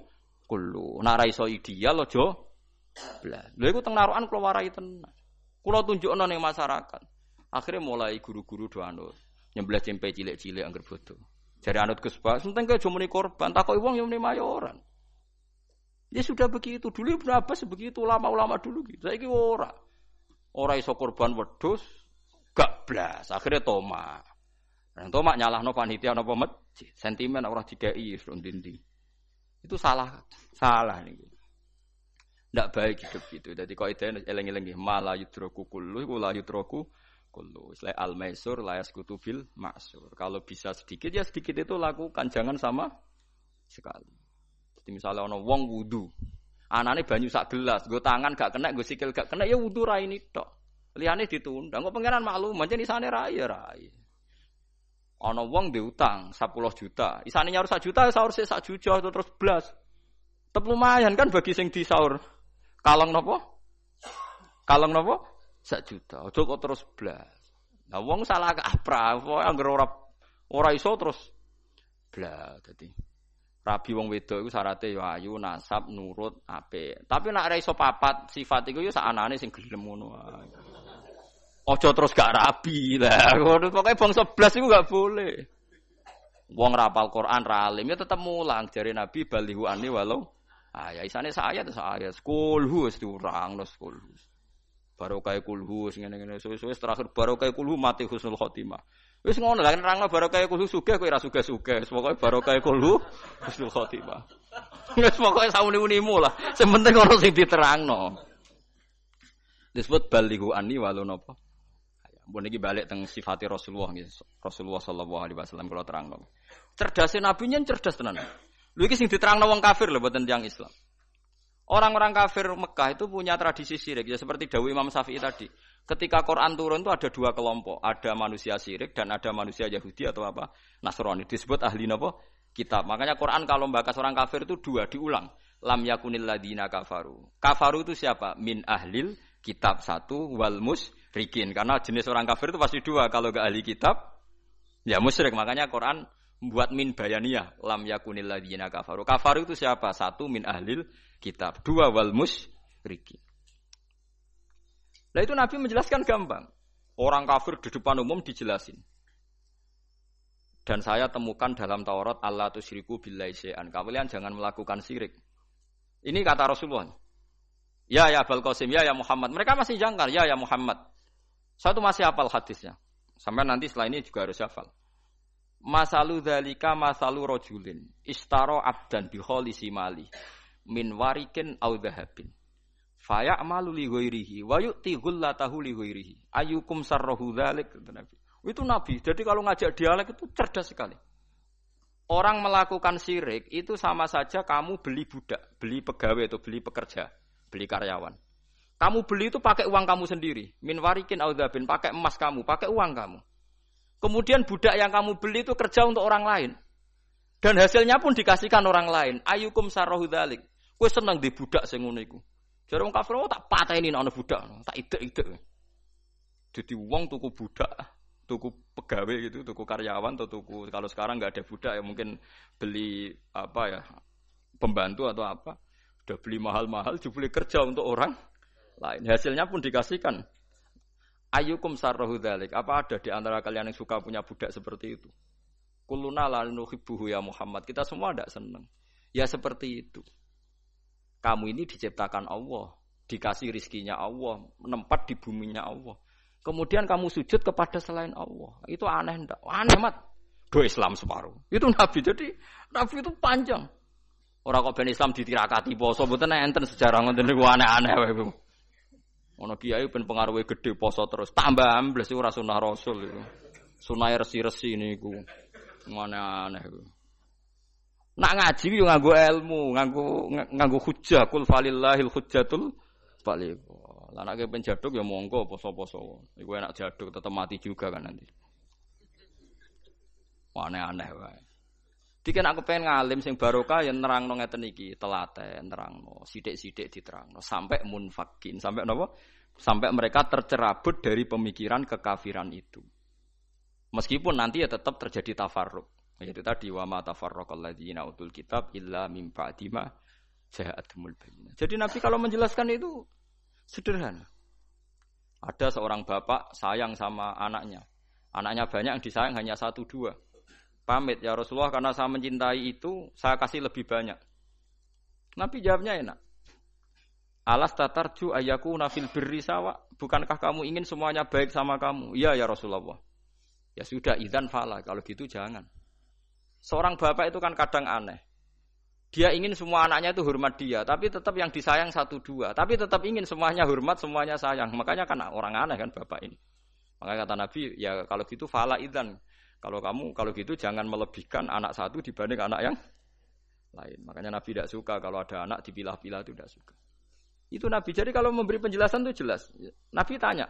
kullu. Nek ora iso ideal aja blas. Lha iku teng narukan kula warai tenan. Kula tunjukno ning masyarakat. Akhirnya mulai guru-guru do anut. Nyembelih cempe cilik-cilik angger bodho. Jare anut Gus Bak, sementing ke aja muni korban, takoki wong yo muni mayoran. Ya sudah begitu. Dulu Ibnu Abbas begitu, ulama-ulama dulu gitu. Saiki ora. Ora iso korban wedhus, gak blas. Akhirnya toma. Nang toma nyalahno panitia napa masjid. Sentimen ora dikeki wong dindi. Itu salah. Salah niku. Ndak baik hidup gitu. Dadi kaidah eleng-eleng nggih, mala yudraku kullu iku la yudraku kullu. Isla al-maisur la yaskutu bil ma'sur. Kalau bisa sedikit ya sedikit itu lakukan, jangan sama sekali. Misalnya ono wong wudu, anane banyu sak gelas, nggo tangan gak kena, nggo sikil gak kena, ya wudu ra ini tok. Liyane ditunda. Kok pangeran maklum, pancen isane ra ya ra. Ono wong diutang 10 juta, isane nyaur 1 juta, sahur sik 1 juta terus blas. Tetep lumayan kan bagi sing disaur. Kalong napa? 1 juta. Aja kok terus blas. Nah wong salah kaprah, anggere ora iso terus blas dadi. Rabi wong wedok iku syaraté ya ayu, nasab, nurut, apik. Tapi nek ora iso papat sifat iku ya sakanane sing gelem ngono wae. Aja terus gak rabi lah. Pokoke bangsa blas iku gak boleh. Wong ra hafal Quran, ra alim ya tetep mulang jare Nabi balihu ani walau ya isane sayat kulhu wis diurangno kulhu. Barokah kulhu sing ngene-ngene suwe-suwe terakhir barokah kulhu mati husnul khotimah. Wis ngono lah nerangno barokah kulhu sugih kowe ora sugih-sugih. Pokoke barokah kulhu husnul khotimah. Wis pokoke sauni-unimu lah. Sing penting ono sing diterangno. Disebut balighu anni walau napa. Mbon iki balik teng sifate Rasulullah nggih. Rasulullah sallallahu alaihi wasallam kula terangno. Cerdase nabi nyen cerdas tenan. Lho iki sing diterangno wong kafir lho mboten tiyang Islam. Orang-orang kafir Mekah itu punya tradisi syirik ya seperti dawuh Imam Syafi'i tadi. Ketika Quran turun itu ada dua kelompok, ada manusia syirik dan ada manusia Yahudi atau apa Nasrani. Disebut ahli napa? Kitab. Makanya Quran kalau membahas orang kafir itu dua diulang. Lam yakunil ladina kafaru. Kafaru itu siapa? Min ahlil kitab satu wal musyrikin. Karena jenis orang kafir itu pasti dua. Kalau enggak ahli kitab ya musyrik. Makanya Quran membuat min bayaniyah. Lam yakunil ladina kafaru. Kafaru itu siapa? Satu min ahlil kitab, dua wal musyrikin. Nah itu Nabi menjelaskan gampang. Orang kafir di depan umum dijelasin. Dan saya temukan dalam Taurat Allah tusyriku billahi syai'an. Kalian jangan melakukan syirik. Ini kata Rasulullah. Ya Abul Qasim, ya Muhammad. Mereka masih jangkar, ya Muhammad. Saya tuh masih hafal hadisnya. Sampai nanti setelah ini juga harus hafal. Masalu dzalika masalu rajulin istara abdan bi khalisi mali min warikin au dhahabin fayamalu li ghairihi wa yu'ti ghullatahu li ghairihi ayyukum sarrahu dzalik Nabi. Itu Nabi. Jadi kalau ngajak dialek itu cerdas sekali. Orang melakukan syirik itu sama saja kamu beli budak, beli pegawai atau beli pekerja, beli karyawan. Kamu beli itu pakai uang kamu sendiri, min warikin au dhahabin, pakai emas kamu, pakai uang kamu. Kemudian budak yang kamu beli itu kerja untuk orang lain. Dan hasilnya pun dikasihkan orang lain. Ayyukum sarrahu dzalik. Kowe seneng di budak sing ngono iku. Jare wong kafir tak pateni ana budak, tak idek-idek. Jadi wong tuku budak, tuku pegawai gitu, tuku karyawan atau tuku kalau sekarang enggak ada budak ya mungkin beli apa ya, pembantu atau apa. Udah beli mahal-mahal jebule kerja untuk orang lain. Hasilnya pun dikasihkan. Ayyukum sarrahu dzalik. Apa ada di antara kalian yang suka punya budak seperti itu? Kulluna la nuhibbuhu ya Muhammad. Kita semua tidak senang. Ya seperti itu. Kamu ini diciptakan Allah, dikasih rizkinya Allah, menempat di buminya Allah. Kemudian kamu sujud kepada selain Allah. Itu aneh enggak? Aneh mat. Do Islam separuh. Itu Nabi. Jadi Nabi itu panjang. Orang kok ben Islam ditirakati poso mboten enten sejarah ngoten niku aneh-aneh wae iku. Ono kiai ben pengaruhe gedhe poso terus tambah ambles ora sunah Rasul itu. Sunai resi-resi niku. Mana aneh iku. Nak ngaji yo nganggo ilmu, nganggo hujjah, kul falillahil hujjatul baligh. Lah nek penjaduk ya monggo poso-poso. Iku enak jaduk tetep mati juga kan nanti. Aneh-aneh wae. Dikene aku pengen ngalim sing barokah ya nerangno ngeten iki, telaten nerangno, sithik-sithik diterangno sampai munfakin, sampai napa? Sampai mereka tercerabut dari pemikiran kekafiran itu. Meskipun nanti ya tetap terjadi tafarruq. Yaitu tadi wa ma tafarraqal ladzina utul kitab illa mim ba'di ma ja'atumul bayyinah. Jadi Nabi kalau menjelaskan itu sederhana. Ada seorang bapak sayang sama anaknya. Anaknya banyak, yang disayang hanya 1, 2. Pamit ya Rasulullah karena saya mencintai itu, saya kasih lebih banyak. Nabi jawabnya enak. Alas tatarju ayakuna fil birri sawa. Bukankah kamu ingin semuanya baik sama kamu? Iya ya Rasulullah. Ya sudah, idzan fala. Kalau gitu jangan. Seorang bapak itu kan kadang aneh. Dia ingin semua anaknya itu hormat dia, tapi tetap yang disayang 1, 2. Tapi tetap ingin semuanya hormat, semuanya sayang. Makanya kan orang aneh kan bapak ini. Makanya kata Nabi, ya kalau gitu fala idzan. Kalau gitu jangan melebihkan anak satu dibanding anak yang lain. Makanya Nabi tidak suka kalau ada anak dipilah-pilah, itu tidak suka. Itu Nabi. Jadi kalau memberi penjelasan itu jelas. Nabi tanya,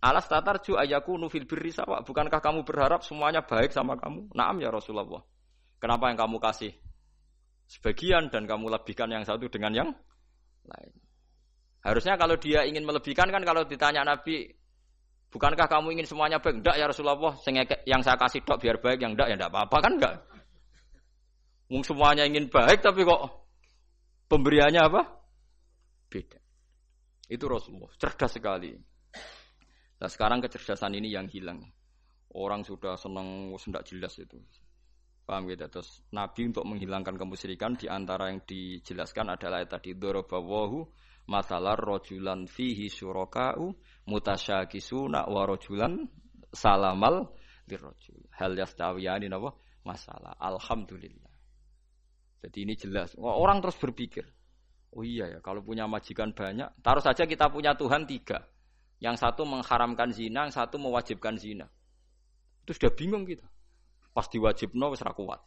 alas tatarju ayakunu fil birri sawa. Bukankah kamu berharap semuanya baik sama kamu? Naam ya Rasulullah. Kenapa yang kamu kasih sebagian dan kamu lebihkan yang satu dengan yang lain? Harusnya kalau dia ingin melebihkan kan kalau ditanya Nabi, bukankah kamu ingin semuanya baik? Enggak ya Rasulullah, yang saya kasih tok biar baik, yang enggak ya enggak apa-apa kan enggak. Semuanya ingin baik tapi kok pemberiannya apa? Beda. Itu Rasulullah, cerdas sekali. Nah sekarang kecerdasan ini yang hilang. Orang sudah senang, tidak jelas itu. Paham gitu? Terus Nabi untuk menghilangkan kemusyrikan di antara yang dijelaskan adalah tadi dorobawahu masalah rojulan fihi syuraka'u mutasyakisuna wa rojulan salamal dirrojul. Hal yastawiyani napa? Masalah. Alhamdulillah. Jadi ini jelas. Orang terus berpikir, oh iya ya, kalau punya majikan banyak, taruh saja kita punya Tuhan 3. Yang satu mengharamkan zina, yang satu mewajibkan zina. Itu sudah bingung kita. Pas diwajibno wis ra kuat.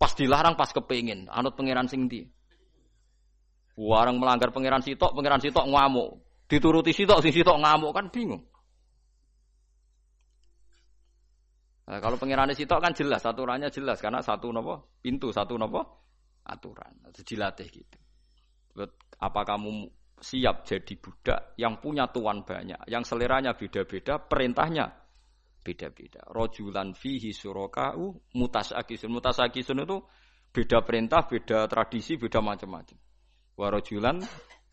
Pas dilarang pas kepengin, anut pangeran sing ndi. Warang melanggar pangeran sitok ngamuk. Dituruti sitok, sing sitok ngamuk kan bingung. Nah, kalau pangerane sitok kan jelas, aturannya jelas karena satu napa? Pintu, satu napa? Aturan. Itu dilatih gitu. Apa kamu siap jadi budak yang punya tuan banyak, yang seleranya beda-beda, perintahnya beda-beda. Rojulan fihi syuraka'u mutasakisun. Mutasakisun itu beda perintah, beda tradisi, beda macam-macam. Wa rojulan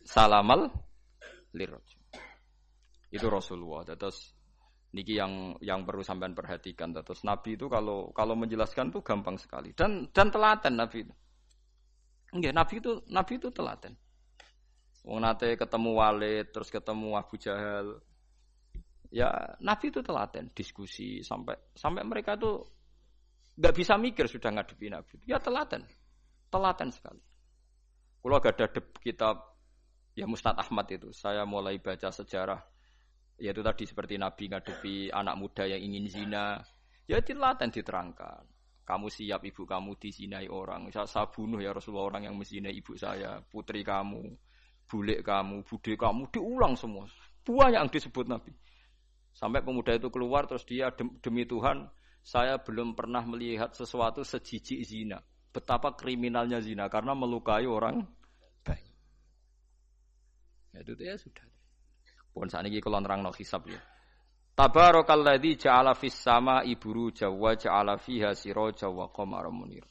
salamal lirrajul. Itu Rasulullah. Terus niki yang perlu sampean perhatikan. Terus Nabi itu kalau menjelaskan itu gampang sekali dan telaten Nabi itu. Enggak, Nabi itu telaten. Wong nate ketemu Walid, terus ketemu Abu Jahal. Ya, Nabi itu telaten, diskusi sampai mereka tuh enggak bisa mikir sudah ngadepi Nabi. Ya telaten sekali. Kalau ada kitab ya Musnad Ahmad itu, saya mulai baca sejarah, yaitu tadi seperti Nabi ngadepi anak muda yang ingin zina, ya telaten diterangkan. Kamu siap ibu kamu dizinai orang, saya bunuh ya Rasulullah orang yang menzinai ibu saya, putri kamu, bulik kamu, bude kamu, diulang semua. Banyak yang disebut Nabi. Sampai pemuda itu keluar terus dia demi Tuhan, saya belum pernah melihat sesuatu sejijik zina. Betapa kriminalnya zina karena melukai orang baik. Ya itu ya sudah. Pun sakniki kula nerangno hisab ya. Tabarakalladzi ja'ala fis sama'i buruja wa ja'ala fiha siraja wa qamaran munir.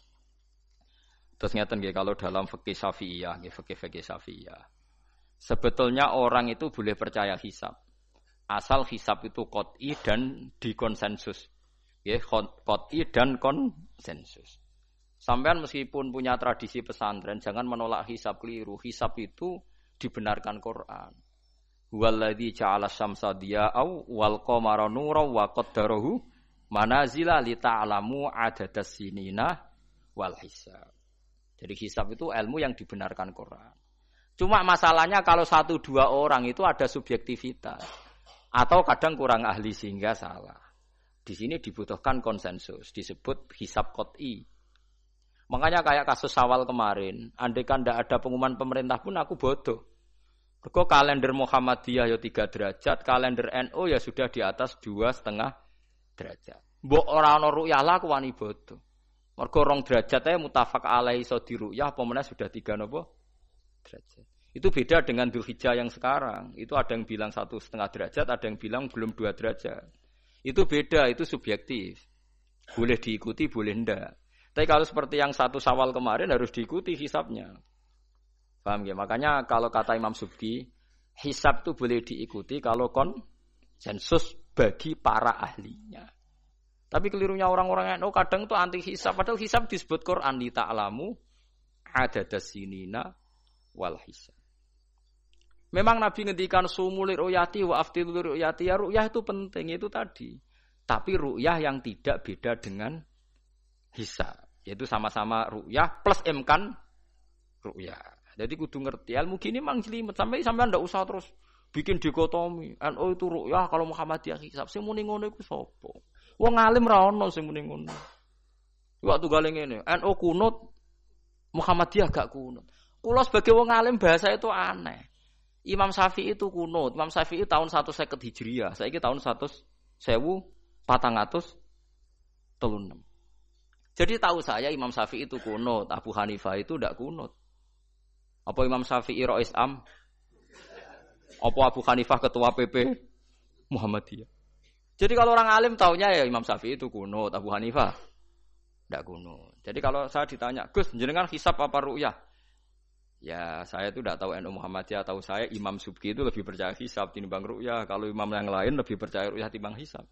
Terus ngeten nggih kalau dalam fikih Syafi'iyah, nggih fikih Syafi'iyah. Sebetulnya orang itu boleh percaya hisab. Asal hisab itu qot'i dan dikonsensus. Nggih, qot'i dan konsensus. Sampean meskipun punya tradisi pesantren jangan menolak hisab keliru. Hisab itu dibenarkan Quran. Huwallazi ja'ala syamsa diya'au wal qamara nuran wa qaddarahu manazila li ta'lamu adadas sinina wal hisab. Jadi hisab itu ilmu yang dibenarkan Quran. Cuma masalahnya kalau 1-2 orang itu ada subjektivitas atau kadang kurang ahli sehingga salah. Di sini dibutuhkan konsensus, disebut hisab qot'i. Makanya kayak kasus Syawal kemarin, andai kan tidak ada pengumuman pemerintah pun aku bodoh. Mergo kalender Muhammadiyah ya 3 derajat, kalender NU ya sudah di atas 2,5 derajat. Mbok ora ana ru'yah lah aku wani bodoh. Mergo 2 derajat ae mutafaq alaihi iso diruyah apa meneh sudah 3 napa derajat. Itu beda dengan Dzulhijjah yang sekarang. Itu ada yang bilang 1,5 derajat, ada yang bilang belum 2 derajat. Itu beda, itu subjektif. Boleh diikuti, boleh ndak. Tapi kalau seperti yang 1 Syawal kemarin harus diikuti hisabnya. Paham ya? Makanya kalau kata Imam Subki, hisab itu boleh diikuti kalau konsensus bagi para ahlinya. Tapi kelirunya orang-orang yang kadang itu anti hisab. Padahal hisab disebut Quran li ta'lamu adadas sinina wal hisab. Memang Nabi ngendikan sumulir ru'yati wa aftilur ru'yati. Ya ru'yah itu penting itu tadi. Tapi ru'yah yang tidak beda dengan hisab. Yaitu sama-sama ru'yah plus imkan ru'yah. Jadi kudu ngerti ilmu gini mang jelimet sampai ndak usah terus bikin dikotomi. NU itu ru'yah kalau Muhammadiyah hisab. Sing muni ngono iku sapa? Wong alim ra ono sing muni ngono. Waktu gale ngene, NU kunut, Muhammadiyah gak kunut. Kula sebagai wong alim bahasa itu aneh. Imam Syafi'i itu kunut. Imam Syafi'i tahun 150 Hijriah. Saiki tahun 1436. Jadi tahu saya Imam Syafi'i itu kunut, Abu Hanifah itu ndak kunut. Apa Imam Syafi'i Rais Am? Apa Abu Hanifah ketua PP Muhammadiyah? Jadi kalau orang alim taunya ya Imam Syafi'i itu kunut, Abu Hanifah ndak kunut. Jadi kalau saya ditanya, Gus, jenengan hisab apa ru'yah? Ya, saya itu tidak tahu NU Muhammadiyah, tahu saya Imam Subki itu lebih percaya hisab timbang ru'yah. Kalau imam yang lain lebih percaya ru'yah timbang hisab.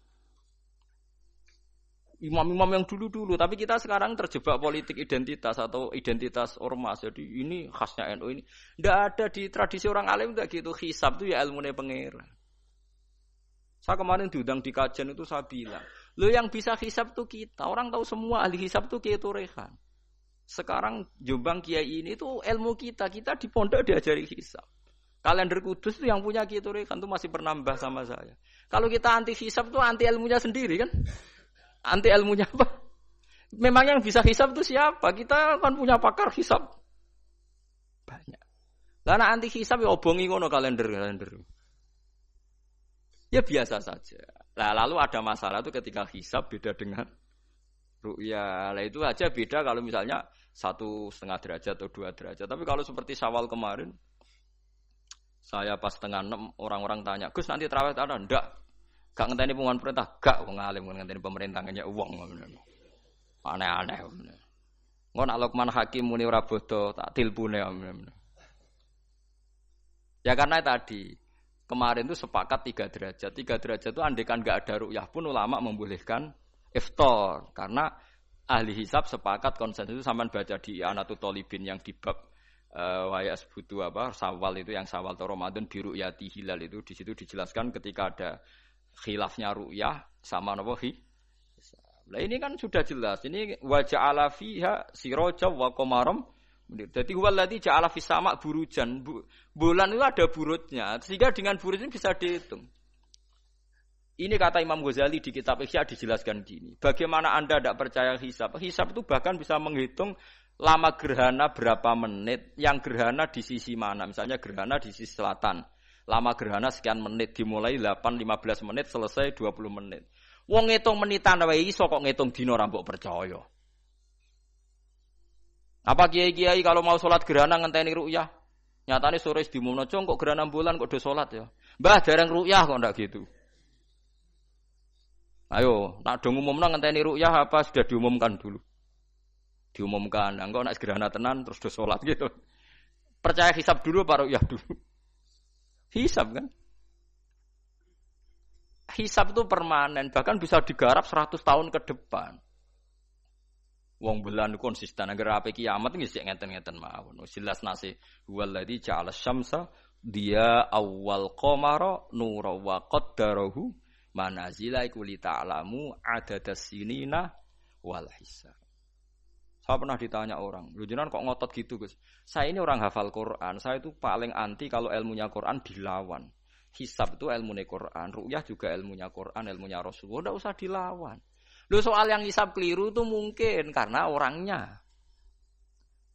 Imam-imam yang dulu-dulu, tapi kita sekarang terjebak politik identitas atau identitas ormas. Jadi ini khasnya NU ini. Tidak ada di tradisi orang alim tidak gitu. Hisab itu ya ilmunya pangeran. Saya kemarin diundang di kajian itu saya bilang, lo yang bisa hisab itu kita. Orang tahu semua ahli hisab itu Kiai Turehan. Sekarang Jombang Kiai ini itu ilmu kita. Kita di pondok diajari hisab. Kalender Kudus itu yang punya Kiai Turehan itu masih penambah sama saya. Kalau kita anti hisab itu anti ilmunya sendiri kan? Anti ilmunya apa? Memang yang bisa hisab itu siapa? Kita kan punya pakar hisab banyak. Karena anti hisab ya obongi ngono kalender. Ya biasa saja. Nah, lalu ada masalah itu ketika hisab beda dengan ru'yah. Lah itu aja beda kalau misalnya 1,5 derajat atau 2 derajat. Tapi kalau seperti Syawal kemarin, saya pas 5:30 orang-orang tanya, Gus nanti tarawih ada? Enggak. Gak ngenteni pengumuman perintah, gak wong alim ngenteni pemerintah nanya uang. Aneh-aneh. Engko nak Luqman Hakim muni ora bodo tak tilpune. Ya karena tadi kemarin itu sepakat 3 derajat. 3 derajat itu andekan enggak ada ru'yah pun ulama membolehkan iftar karena ahli hisab sepakat konsensus itu sampean baca di Anatut Thalibin yang di bab wa yasbutu Syawal itu yang Syawal atau Ramadan bi ru'yati hilal itu di situ dijelaskan ketika ada khilafnya ru'yah sama napa hisab. Lah ini kan sudah jelas. Ini wa ja'ala fiha siraja wa qamaram. Jadi waladzi ja'ala fis sama' burujan. Bulan itu ada burutnya. Sehingga dengan burut ini bisa dihitung. Ini kata Imam Ghazali di kitab Ihya dijelaskan gini. Bagaimana Anda tidak percaya hisab? Hisab itu bahkan bisa menghitung lama gerhana berapa menit, yang gerhana di sisi mana. Misalnya gerhana di sisi selatan. Lama gerhana sekian menit, dimulai 8-15 menit, selesai 20 menit. Wong ngitung menitan wae iso kok ngitung dina ora mbok percaya. Apa kiai-kiai kalau mau sholat gerhana ngenteni ru'yah? Nyatane sore diumumno kok gerhana bulan kok do sholat ya. Mbah dereng ru'yah kok ndak gitu. Ayo, nak do ngumumno ngenteni ru'yah apa sudah diumumkan dulu? Diumumkan. Engko nek gerhana tenan terus do sholat gitu. Percaya hisab dulu apa ru'yah dulu? Hisab kan? Hisab itu permanen, bahkan bisa digarap 100 tahun ke depan. Wong bulan konsisten agar ape kiamat nggih sik ngeten-ngeten mawon. Jelas nase waladzi ja'ala syamsa dia awal qamara nura wa qaddarahu manazila iku li ta'lamu adadas sinina wal hisab. Saya pernah ditanya orang, "Lho jenengan kok ngotot gitu, Gus?" Saya ini orang hafal Quran, saya itu paling anti kalau ilmunya Quran dilawan. Hisab itu ilmunya Quran, ru'yah juga ilmunya Quran, ilmunya Rasulullah, enggak usah dilawan. Loh soal yang hisab keliru itu mungkin karena orangnya.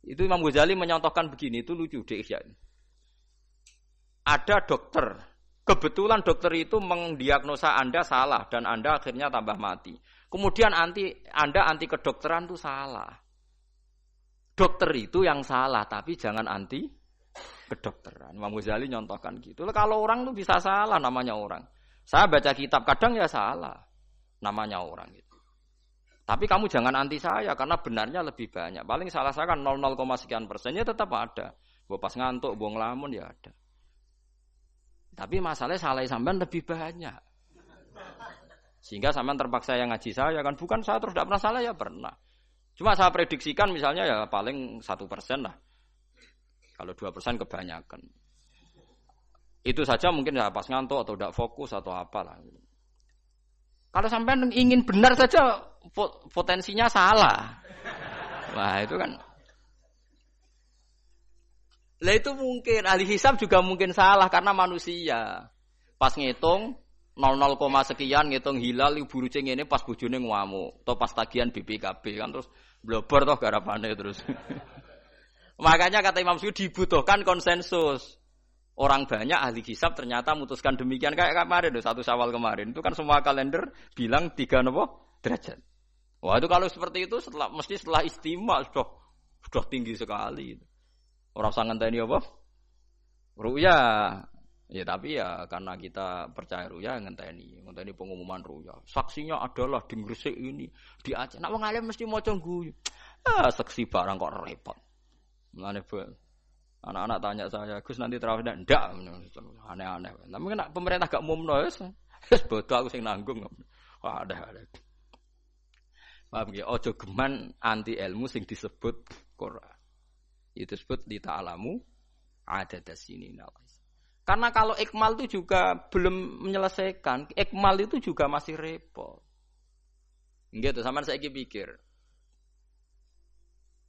Itu Imam Ghazali menyontohkan begini, itu lucu deh ya. Ada dokter, kebetulan dokter itu mendiagnosa Anda salah dan Anda akhirnya tambah mati. Kemudian Anda anti kedokteran itu salah. Dokter itu yang salah, tapi jangan anti kedokteran. Imam Ghazali nyontohkan gitu. Kalau orang tuh bisa salah namanya orang. Saya baca kitab kadang ya salah namanya orang itu. Tapi kamu jangan anti saya karena benarnya lebih banyak. Paling salah saya kan 0, sekian persennya tetap ada. Gua pas ngantuk, gua ngelamun ya ada. Tapi masalahnya salah sampean lebih banyak. Sehingga sampean terpaksa yang ngaji saya kan bukan saya terus tidak pernah salah ya pernah. Cuma saya prediksikan misalnya ya paling 1% lah. Kalau 2% kebanyakan. Itu saja mungkin ya pas ngantuk atau tidak fokus atau apalah. Kalau sampai ingin benar saja potensinya salah. Wah itu kan. Lah itu mungkin ahli hisab juga mungkin salah karena manusia. Pas ngitung 0, sekian ngitung hilal ibu rucing ini pas bojone ngamuk atau pas tagihan BPKB kan terus blobor toh garapane terus. Makanya kata Imam Suyuti dibutuhkan konsensus. Orang banyak ahli hisab ternyata memutuskan demikian kayak kemarin 1 Syawal kemarin. Itu kan semua kalender bilang 3 derajat. Wah itu kalau seperti itu mesti setelah istimewa sudah tinggi sekali. Orang usah ngenteni apa? Ru'ya. Ya tapi ya karena kita percaya ru'ya ngenteni pengumuman ru'ya. Saksinya adalah di Gresik ini, di Aceh. Nek wong alim mesti maca guyu. Saksi barang kok repot. Mulane anak-anak tanya saya, Gus nanti terawih ndak? Aneh-aneh. Tapi nek pemerintah gak umumno wis bodoh aku sing nanggung. Wah, ada. Paham nggih? Aja geman anti ilmu sing disebut Quran. Itu disebut li ta'lamu adadas sinina. Karena kalau ikmal itu juga belum menyelesaikan, ikmal itu juga masih repot. Nggih to, sampean saiki pikir.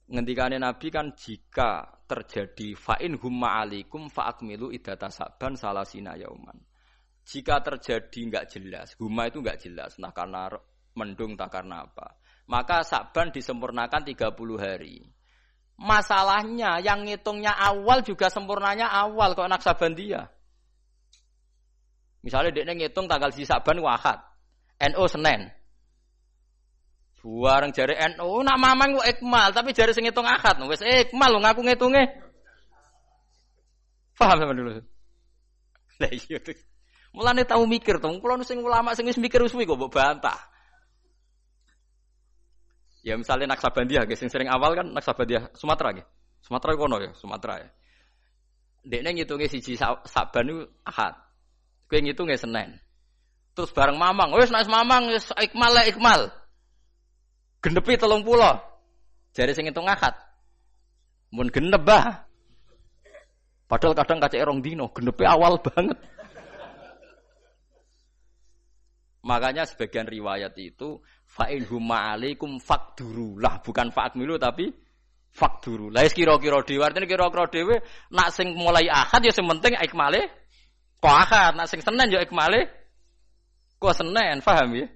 Ngendikane Nabi kan jika terjadi fa'in humma alaikum fa'akmilu iddata Sa'ban salasina yauman. Jika terjadi enggak jelas, humma itu enggak jelas, nah karena mendung tak karena apa. Maka Sa'ban disempurnakan 30 hari. Masalahnya yang ngitungnya awal juga sempurnanya awal kok Naksabandia. Misalnya dekne ngitung tanggal si Sa'ban Ahad, NU Senin. Bareng jare NU nak mamang kok ikmal, tapi jare sing ngitung Ahad wis ikmal lho ngaku ngitunge. Paham sampeyan dulu. Lah iya. Mulane tau mikir to, kula sing ulama sing wis mikir suwi kok mbok bantah. Ya misalnya Naksabandia sing sering awal kan Naksabandia Sumatera nggih. Sumatera kono ya, Sumatera ya. Dekne ngitunge siji Saban niku Ahad. Kowe ngitunge Senin. Terus bareng mamang, wis nek mamang wis ikmal lah ikmal. Genepi 30. Jare sing ngitung Ahad. Mun genep bah. Padahal kadang kacek rong dino, genepi awal banget. Makanya sebagian riwayat itu fa'in humma alaikum faqduru lah, bukan fa'akmilu tapi faqduru. Lah kira-kira dhewe artine kira-kira dhewe nak sing mulai Ahad ya sing penting ikmale kok Ahad, nak sing Senin ya ikmale kok Senin, paham ya?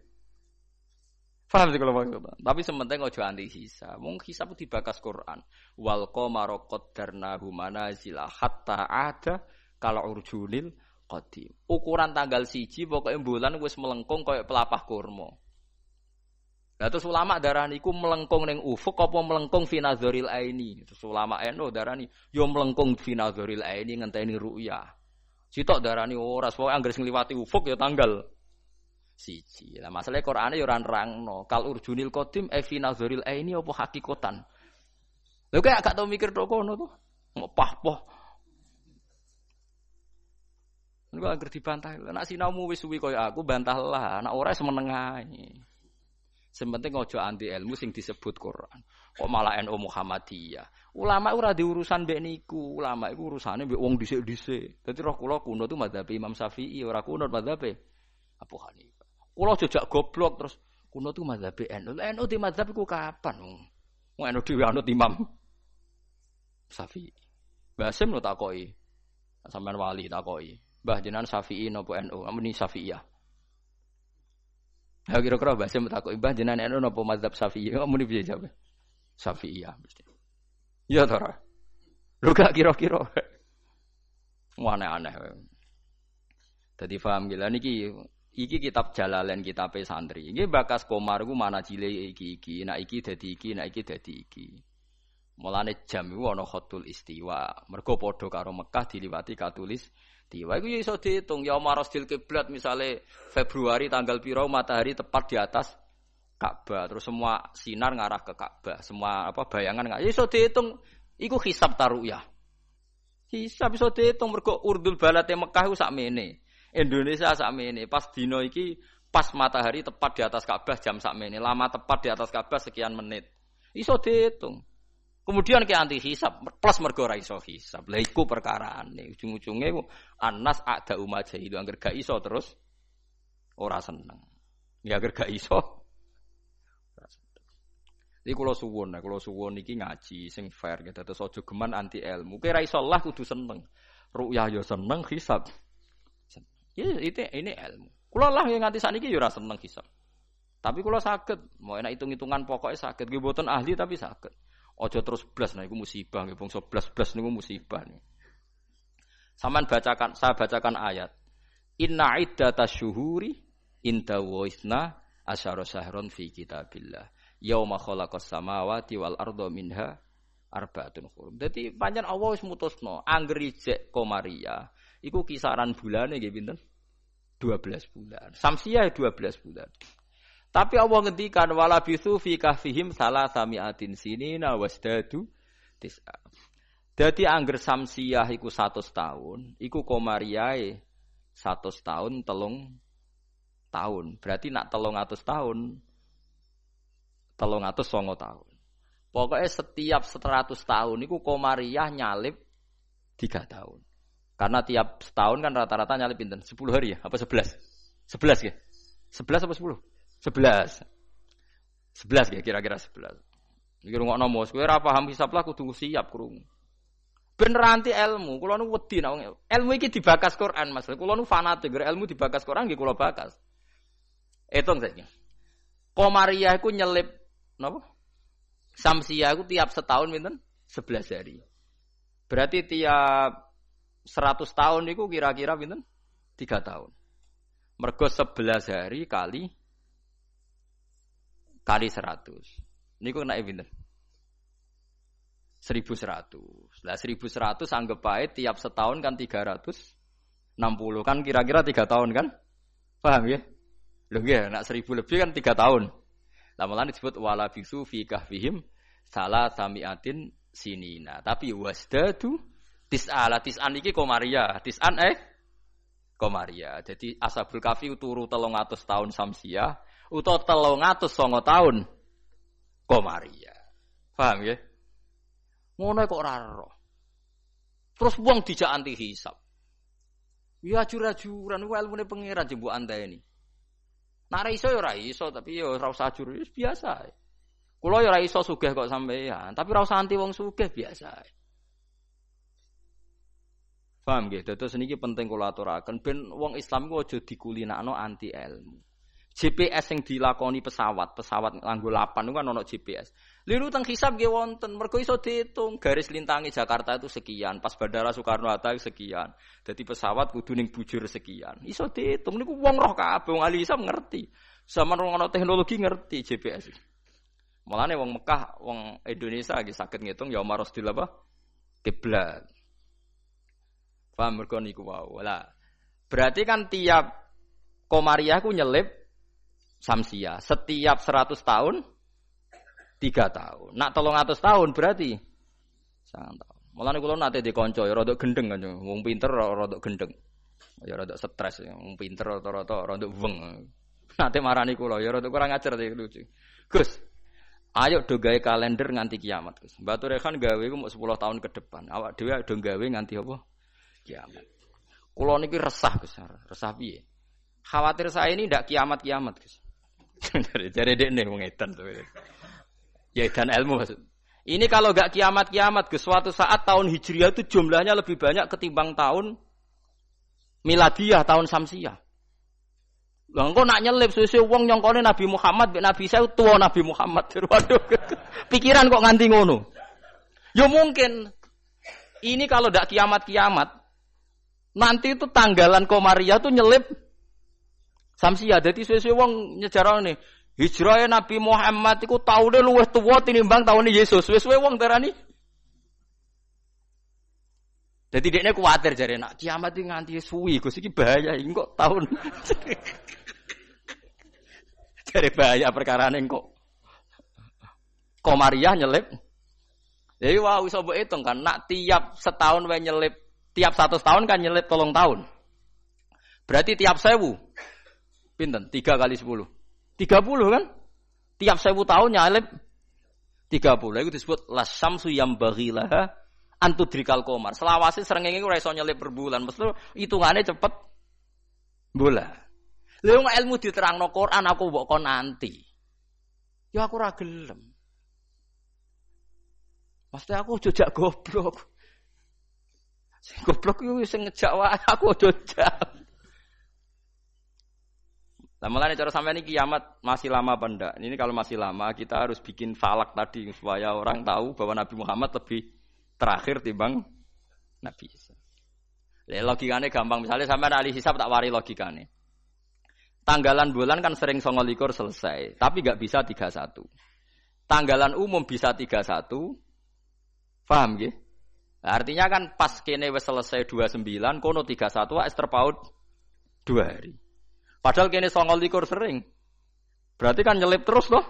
Paham sih kalau maksudnya. Tapi sementing ojo anti hisab. Wong hisab dibakas Quran. Wal qamara qaddarnahu manazila hatta ada kala urjunil qadim. Ukuran tanggal 1 pokoke bulan wis melengkung koyo pelapah kurma. Lah terus ulama darani iku melengkung ning ufuk apa melengkung fi nazaril aini. Terus ulama NU darani yo melengkung fi nazaril aini ngenteni ru'yah. Sitok darani ora pokoke anggere sing liwati ufuk ya tanggal 1. Lah masalahe Qur'ane yo ora nerangno. Kal urjunil qadim fi nazaril aini apa hakikatan. Lha kok gak tau mikir tok kono to. Ngopah-poh. Nek anggere dibantah, nek sinaumu wis suwi koyo aku bantahlah, nek ora semeneng ae. Sementing ojo anti ilmu sing disebut Quran. Kok malah NU Muhammadiyah. Ulama ora diurusan mbek niku. Ulama iku urusane mbek wong dhisik-dhisik. Dadi roh kula kuno tu mazhab Imam Syafi'i, ora kuno mazhab Abu Hanifah. Kula jejak goblok terus kuno tu mazhab NU. NU di mazhab iku kapan? Wong NU dhewe anut Imam Syafi'i. Basim lo takoki. Sampeyan wali takoki. Mbah jenengan Syafi'i napa NU? Muni Syafi'iyah. Ha kira-kira bahasa metakoki Mbah jenengan NU napa mazhab Syafi'i? Muni piye jawab? Syafi'iyah mesti. Ya ta ora? Lho gak kira-kira. Aneh-aneh. Dadi paham gila niki kitab Jalalain kitabe santri. Iki bakas Komar ku mana cile iki. Nek iki dadi iki, nek iki dadi iki. Mulane jam iku ana khatul istiwa. Mergo padha karo Mekah diliwati katulis istiwa. Iku ya iso diitung ya marasdil kiblat misale Februari tanggal piro matahari tepat di atas Ka'bah. Terus semua sinar ngarah ke Ka'bah. Semua bayangan iso diitung. Iku hisab taruyah. Hisab iso diitung mergo urdul balate Mekah iku sakmene. Indonesia sakmene. Pas dino iki pas matahari tepat di atas Ka'bah jam sakmene. Lama tepat di atas Ka'bah sekian menit. Iso diitung. Kemudian ke anti hisab plus mergo ora iso hisab. Lha iku perkaraane. Ujung-ujunge Anas ada umat jahilu angger gak iso terus ora seneng. Ya angger gak iso. Iki kula suwun iki ngaji sing fair gitu. Terus aja geman anti ilmu. Kira iso Allah kudu seneng. Ru'yah ya seneng, hisab. Ya ini ilmu. Kula lah yang nganti sakniki ya ora seneng hisab. Tapi kula saged, mau enak hitung-hitungan pokoknya saged. Nggih mboten ahli tapi saged. Aja terus blas nah iku musibah nggih bangsa blas niku musibah. Saman bacakan, saya bacakan ayat. Inna iddatash syuhuri inda wa isna asyara syahron fi kitabillah. Yauma khalaqas samawati wal arda minha arba'atun hurum. Dadi pancen Allah wis mutusno angger ijek Komariah iku kisaran bulane nggih pinten? 12 bulan. Samsiah 12 bulan. Tapi Allah ngendikan wala bisu fi kahfihim salasamiatin sinina wasdadu tis'a. Dadi angger samsiah iku 100 tahun, iku Komariahe 100 tahun 3 tahun. Berarti nak 300 tahun 309 tahun. Pokoknya setiap 100 tahun iku Komariah nyalip 3 tahun. Karena tiap setahun kan rata-rata nyalip pinten? 10 hari ya? Apa 11? 11 ya? 11 apa 10? 11 ya kira-kira 11. Iki rungokno mos kowe ora paham hisab lah kudu siap krungu. Ben ranti ilmu, kula nu wedi nek ilmu iki dibakas Quran Mas. Kula nu fanatik ilmu dibakas Quran nggih kula bakas. Etung saiki. Komariah iku nyelip napa? Samsiah iku tiap setahun pinten? 11 hari. Berarti tiap 100 tahun iku kira-kira pinten? 3 tahun. Mergo 11 hari kali 100. Niku nek pinten? 1100. Lah 1100 anggap bae tiap setahun kan 360 kan kira-kira 3 tahun kan? Paham ya? Lho nggih, nek 1000 lebih kan 3 tahun. Lah malah disebut wala bisu fi kahfihim salasamiatin sinina. Tapi wasdadu tis'an iki Komariah. Tis'an Komariah. Jadi Ashabul Kahfi turu 300 tahun Samsiah utawa 309 tahun Komariah. Paham ya? Ngono kok ora ero. Terus wong dijak anti hisab. Ya ajur-ajuran ku ilmune pangeran jembuk anteni. Nek ora iso ya ora iso, tapi ya ora usah ajur, biasa. Kula ya ora iso sugih kok sampeyan, tapi ora usah anti wong sugih biasa. Paham nggih? Dados niki penting kula aturaken ben wong Islam ku aja dikulinakno anti ilmu. GPS yang dilakoni pesawat nganggo lapan itu kan ono GPS. Liru teng hisab nggih wonten, mergo iso diitung garis lintangi Jakarta itu sekian, pas Bandara Soekarno-Hatta sekian. Dadi pesawat kudu ning bujur sekian. Iso diitung niku wong roh kabeh, wong ahli hisab ngerti. Zaman wong ana teknologi ngerti GPS. Mulane wong Mekah, wong Indonesia nggih saged ngitung ya marasdil apa? Kiblat. Paham mergo niku wae. Lah, berarti kan tiap Komariah ku nyelip Samsiah setiap 100 tahun 3 tahun. Nak 300 tahun berarti 9 tahun. Mulane kula nate dikonco ya rada gendeng kan. Wong pinter rada gendeng. Ya rada stres, wong pinter rata-rata rada weng. Nate marani kula ya rada kurang ajar iki lucu. Gus, ayo do gawe kalender nganti kiamat, Gus. Batu Rehan gawe ku mau 10 tahun ke depan. Awak dhewe do gawe nganti apa? Kiamat. Kula niki resah, Gus. Resah piye? Khawatir saya ini ndak kiamat-kiamat, Gus. Jadi dekne wong edan to. Ya edan ilmu maksud. Ini kalau enggak kiamat-kiamat, Gus, suatu saat tahun Hijriah itu jumlahnya lebih banyak ketimbang tahun Miladiyah tahun Samsiyah. Lah engko nak nyelip suwe-suwe wong nyongkone Nabi Muhammad mek Nabi saya tua Nabi Muhammad. Waduh. Pikiran kok nganti ngono. Ya mungkin. Ini kalau ndak kiamat-kiamat nanti itu tanggalan Komariah tuh nyelip Samsiyah. Dadi suwe-suwe wong nyejarane hijrah Nabi Muhammad iku taune luwih tuwa tinimbang taune Yesus. Suwe-suwe wong darani. Jadi dekne kuwatir jare nak kiamat iki nganti suwi Gus iki bahaya iki kok tahun. Jare bahaya perkarane kok Komariah nyelip. Jadi wah iso mbok hitung kan nak tiap setahun wae nyelip, tiap 100 tahun kan nyelip 3 tahun. Berarti tiap 1000 pinten? 3 kali 10. 30 kan? Tiap 1000 tahun nyelip 30. Iku disebut lasyamsu yambaghilaha antudrikal qamar. Selawase srengenge ora iso nyelip per bulan. Mesti hitungane cepet bola. Lha wong ilmu diterangno Quran aku mbok kon nanti. Ya aku ora gelem. Mesti aku jojak goblok. Sing goblok iku sing ngejak wae aku jojak. Lah mulane cara sampeyan iki kiamat masih lama apa ndak? Ini kalau masih lama kita harus bikin falak tadi supaya orang tahu bahwa Nabi Muhammad lebih terakhir timbang Nabi Isa. Logikane gampang, misalnya sampean ahli hisab tak wari logikane. Tanggalan bulan kan sering 29 selesai, tapi enggak bisa 31. Tanggalan umum bisa 31. Paham nggih? Artinya kan pas kene wis selesai 29, kono 31 wis terpaut 2 hari. Padahal kene 29 sering. Berarti kan nyelip terus loh.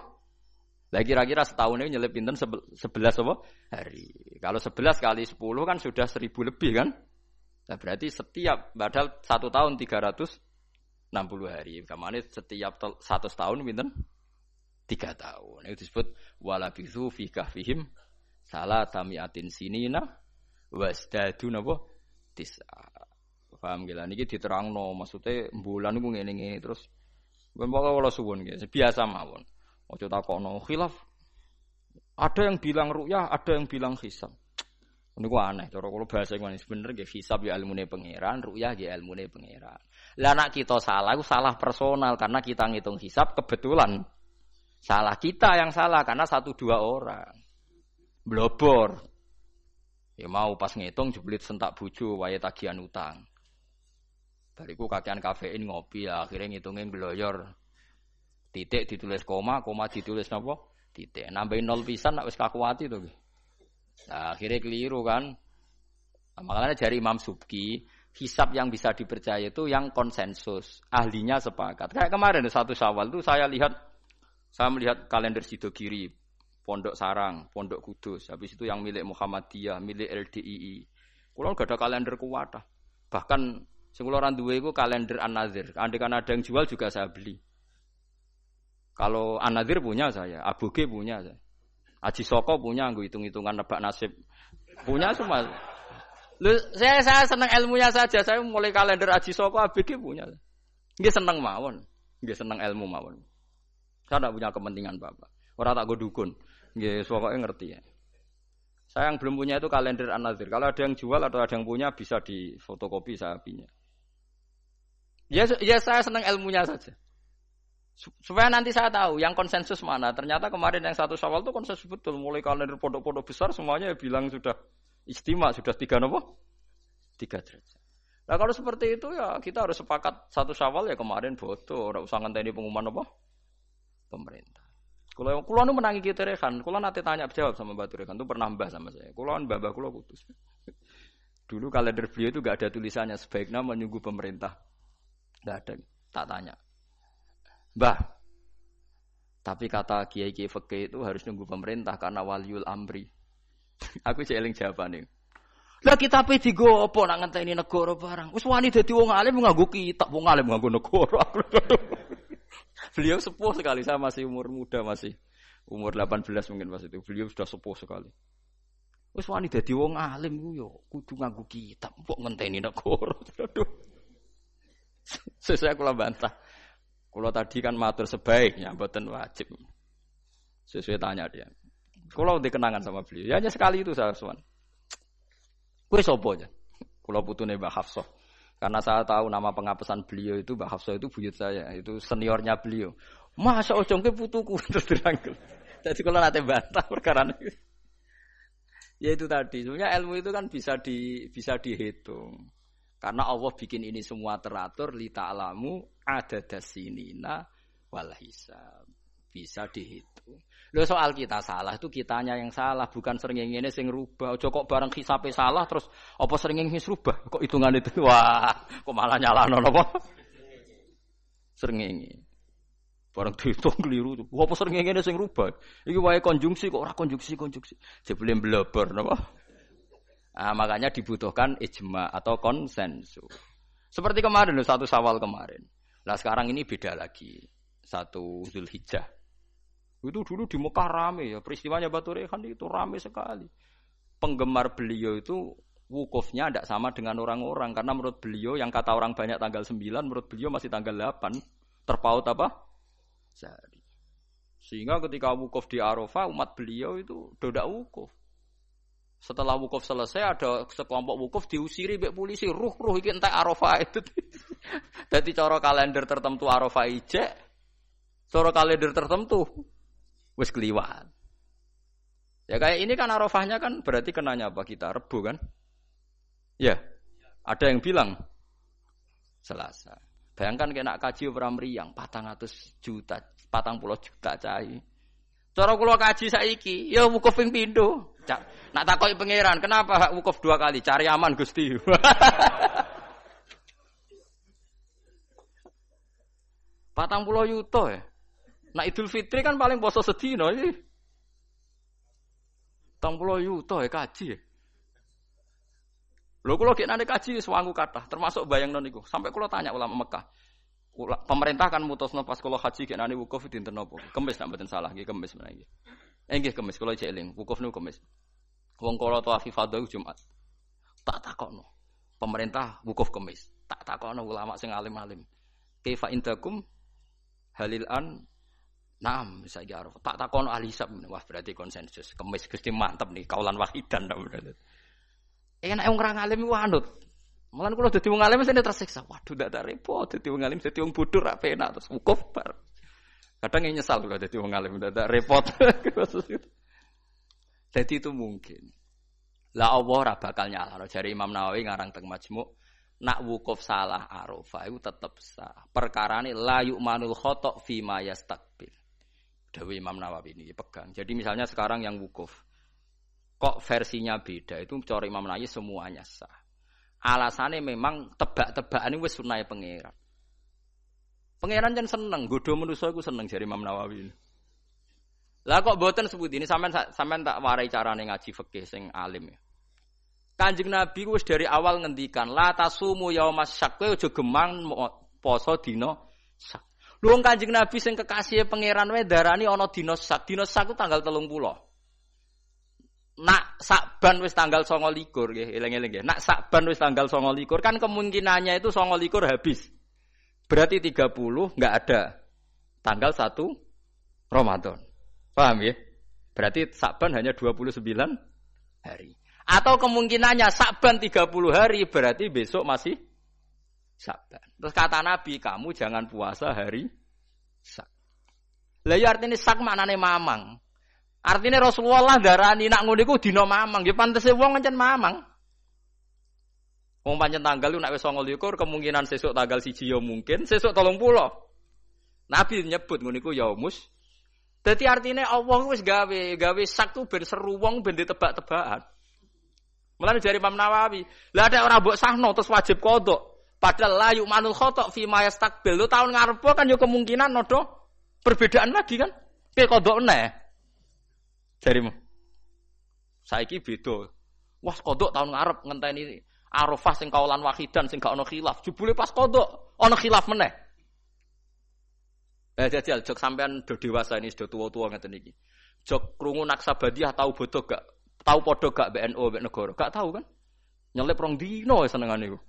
Lah kira-kira setahun ini nyelip pinten 11 apa? Hari. Kalau 11 kali 10 kan sudah 1000 lebih kan? Nah berarti setiap padahal 1 tahun 360 hari. Kamane setiap 100 tahun pinten? 3 tahun. Itu disebut walabithu fi kahfihim salatamiatin sinina wasdadu napa? Tis'a. Paham gila niki diterangno maksudnya bulan niku ngene-ngene terus ben pokoke kula suwun nggih biasa mawon. Ojo takokno khilaf. Ada yang bilang ru'yah, ada yang bilang hisab. Niku aneh cara kula bahasa ngene bener nggih hisab ya ilmune pangeran, ru'yah ya ilmune pangeran. Lah nek kita salah iku salah personal karena kita ngitung hisab kebetulan. Salah kita yang salah karena 1-2 orang. Blobor. Ya mau pas ngitung jeblit sentak bojo wae tagihan utang. Bariku kakean kafein ngopi ya, akhirnya ngitungin gloyor. Titik ditulis koma, koma ditulis napa? Titik. Nambahin 0 pisan nek wis kakuati to. Nah, akhirnya keliru kan. Nah, makanya dari Imam Subki, hisab yang bisa dipercaya itu yang konsensus, ahlinya sepakat. Kayak kemarin 1 Syawal itu saya melihat kalender Sidogiri, Pondok Sarang, Pondok Kudus, habis itu yang milik Muhammadiyah, milik LDII. Kulo gak ada kalender kuwatah. Bahkan sing kula ora duwe iku kalender An-Nadzir. Andaikan ada yang jual juga saya beli. Kalau An-Nadzir punya saya, Aboge punya saya. Aji Soko punya, nggo hitung-hitungan nebak nasib. Punya semua. Lu saya senang ilmunya saja. Saya mulai kalender Aji Soko, Aboge punya. Nggih seneng mawon. Nggih seneng ilmu mawon. Saya tidak punya kepentingan Bapak. Ora tak go dukun. Nggih pokoke ngerti ya. Saya yang belum punya itu kalender An-Nadzir. Kalau ada yang jual atau ada yang punya bisa difotokopi saya punya. Ya saya senang ilmunya saja. Supaya nanti saya tahu yang konsensus mana. Ternyata kemarin yang 1 Syawal itu konsensus betul. Mulai kalender pondok-pondok besar semuanya bilang sudah istimewa, sudah 3 derajat. Nah kalau seperti itu ya kita harus sepakat 1 Syawal ya kemarin bodoh. Ora usah ngenteni pengumuman apa? Pemerintah. Kulo nu menangi Ki Rehan. Kulo nanti tanya jawab sama Mbak Rehan itu pernah mbah sama saya. Kulo kan mbah kulo putus. Dulu kalender beliau itu enggak ada tulisannya sebaiknya menunggu pemerintah. Enggak ada. Tak tanya. Mbah. Tapi kata kiai-kiai fikih itu harus nunggu pemerintah karena waliul amri. Aku jeling jawabane. Lah kita pe digo apa nak ngenteni negara barang. Wis wani dadi wong alim nganggo kitab, wong alim nganggo negara. Beliau sepuh sekali, saya masih umur muda, masih umur 18 mungkin pas itu. Beliau sudah sepuh sekali. Wis wani dadi wong alim ku yo kudu nganggo kitab, kok ngenteni negara. Aduh. Saya kula bantah. Kula tadi kan matur sebaiknya, mboten wajib. Sesuai tanya dia. Kula udah kenangan sama beliau. Ya hanya sekali itu saya sowan. Kowe sapa aja? Kula putune Mbah Hafsah. Karena saya tahu nama pengapesan beliau itu Mbak Hafsah itu buyut saya, itu seniornya beliau. Masa ojongke putuku terus dirangkul. Jadi kalau nanti bantah perkara ini. Ya itu tadi, sebenarnya ilmu itu kan bisa dihitung. Karena Allah bikin ini semua teratur li ta'lamu adadasinina wal hisab. Bisa dihitung. Lho soal kita salah itu kitanya yang salah, bukan srengenge sing rubah. Aja kok bareng hisabe salah terus apa srengenge wis rubah? Kok hitungan itu wah, kok malah nyalahno napa? Srengenge. Barang dihitung keliru tuh. Apa srengenge sing rubah? Iki wae konjungsi kok ora konjungsi. Jebule mblebor napa? Ah makanya dibutuhkan ijma atau konsensus. Seperti kemarin loh, 1 Syawal kemarin. Nah sekarang ini beda lagi. 1 Zulhijjah. Itu dulu di Mekah rame ya. Peristiwanya Batu Rehan itu rame sekali. Penggemar beliau itu wukufnya tidak sama dengan orang-orang. Karena menurut beliau yang kata orang banyak tanggal 9, menurut beliau masih tanggal 8. Terpaut apa? Sehari. Sehingga ketika wukuf di Arafah, umat beliau itu tidak wukuf. Setelah wukuf selesai, ada sekelompok wukuf diusiri mbek polisi. Ruh iki entek Arafah itu. Jadi cara kalender tertentu Arafah ijek. Cara kalender tertentu wis keliwat. Ya kayak ini kan Arafahnya kan berarti kenanya apa kita? Rebo kan? Ya. Ada yang bilang Selasa. Bayangkan kena kaji ora mriyang 400 juta, 40 juta cai. Cara kula kaji saiki, ya wukuf ping pindho. Nak takoki pangeran, kenapa hak wukuf 2 kali? Cari aman Gusti. 40 yuta ya. Nah Idul Fitri kan paling poso sedina iki. 40 yuta ya kaji ya. Lho kula gekane kaji wis wangu kathah, termasuk bayangno niku. Sampai kula tanya ulama Mekah. Pemerintah kan mutusno pas kula haji gekane wukuf dinten napa? Kemis nek mboten salah nggih kemis menawi. Nggih kemis kula cek eling, wukuf niku kemis. Wong kala tawaf ifadah Jumat. Tak takokno. Pemerintah wukuf kemis. Tak takokno ulama sing alim-alim. Kaifa indakum halil an Naam, saiki arep. Tak takokno ahli hisab. Wah, berarti konsensus. Kemis Gusti mantep nih kaulan wahidan ta berarti. Enak wong ora ngalim ku anut. Mulan kula dadi wong alim mesti tersiksa. Waduh ndak repot dadi wong alim dadi wong bodoh ra penak terus wukuf bar. Kadang nyesal kula dadi wong alim ndak repot. Jadi itu mungkin. Lah Allah ora bakal nyalahno jare Imam Nawawi ngarang teng Majmu' nak wukuf salah Arafah itu tetep sah. Perkarane la yu'manul khata' fi ma yastaqbil. Dawuh Imam Nawawi ini pegang. Jadi misalnya sekarang yang wukuf kok versinya beda itu cara Imam Nawawi semuanya sah. Alasannya memang tebak-tebakan ini wis sunahe pangeran. Pangeran jan seneng, godho manusa iku seneng jare Imam Nawawi. Lah kok mboten sebut ini sampean tak warai carane ngaji fikih sing alim ya. Kanjeng Nabi wis dari awal ngendikan la tasumu yaumas syak kowe aja gemang poso dina syak. Lho Kanjeng Nabi sing kekasih pangeran wae darani ana dina syak. Dina syak ku tanggal 30. Nak Sakban wis tanggal 29 nggih, eling-eling nggih. Nak Sakban wis tanggal 29 kan kemungkinannya itu 29 habis. Berarti 30 enggak ada. Tanggal 1 Ramadan. Paham ya? Berarti Sakban hanya 29 hari. Atau kemungkinannya Sakban 30 hari berarti besok masih Sakban. Terus kata Nabi, kamu jangan puasa hari Sak. Lah ya artine Sak maknane mamang. Artinya Rasulullah darani nak ngono iku dina mamang, ya pantese wong pancen mamang. Wong pancen tanggal nek wis 29 kemungkinan sesuk tanggal 1 ya mungkin, sesuk 30. Nabi nyebut ngono iku yaumus. Dadi artinya Allah wis gawe sak tu ben seru wong ben ditebak-tebakan. Mulane jare Imam Nawawi, lah ada ora mbok sahno terus wajib qodho. Padahal la yu'manul khata' fi ma yastaqbil. Lu tahun ngarep kan yo kemungkinan nodo perbedaan lagi kan. Ki qodho neh. Jarimu. Saiki beda. Wah, kodok tahun ngarep ngenteni Arafah sing kaulan wahidan sing gak ana khilaf. Jebule pas kodok ana khilaf meneh. Jajal jok sampean do dewasa ini sudah tua-tua ngeten iki. Jok krungu Naksabandiyah tahu bodoh gak? Tahu padha gak BNO mbek negara? Gak tahu kan? Nyelip rong dino senengane iku.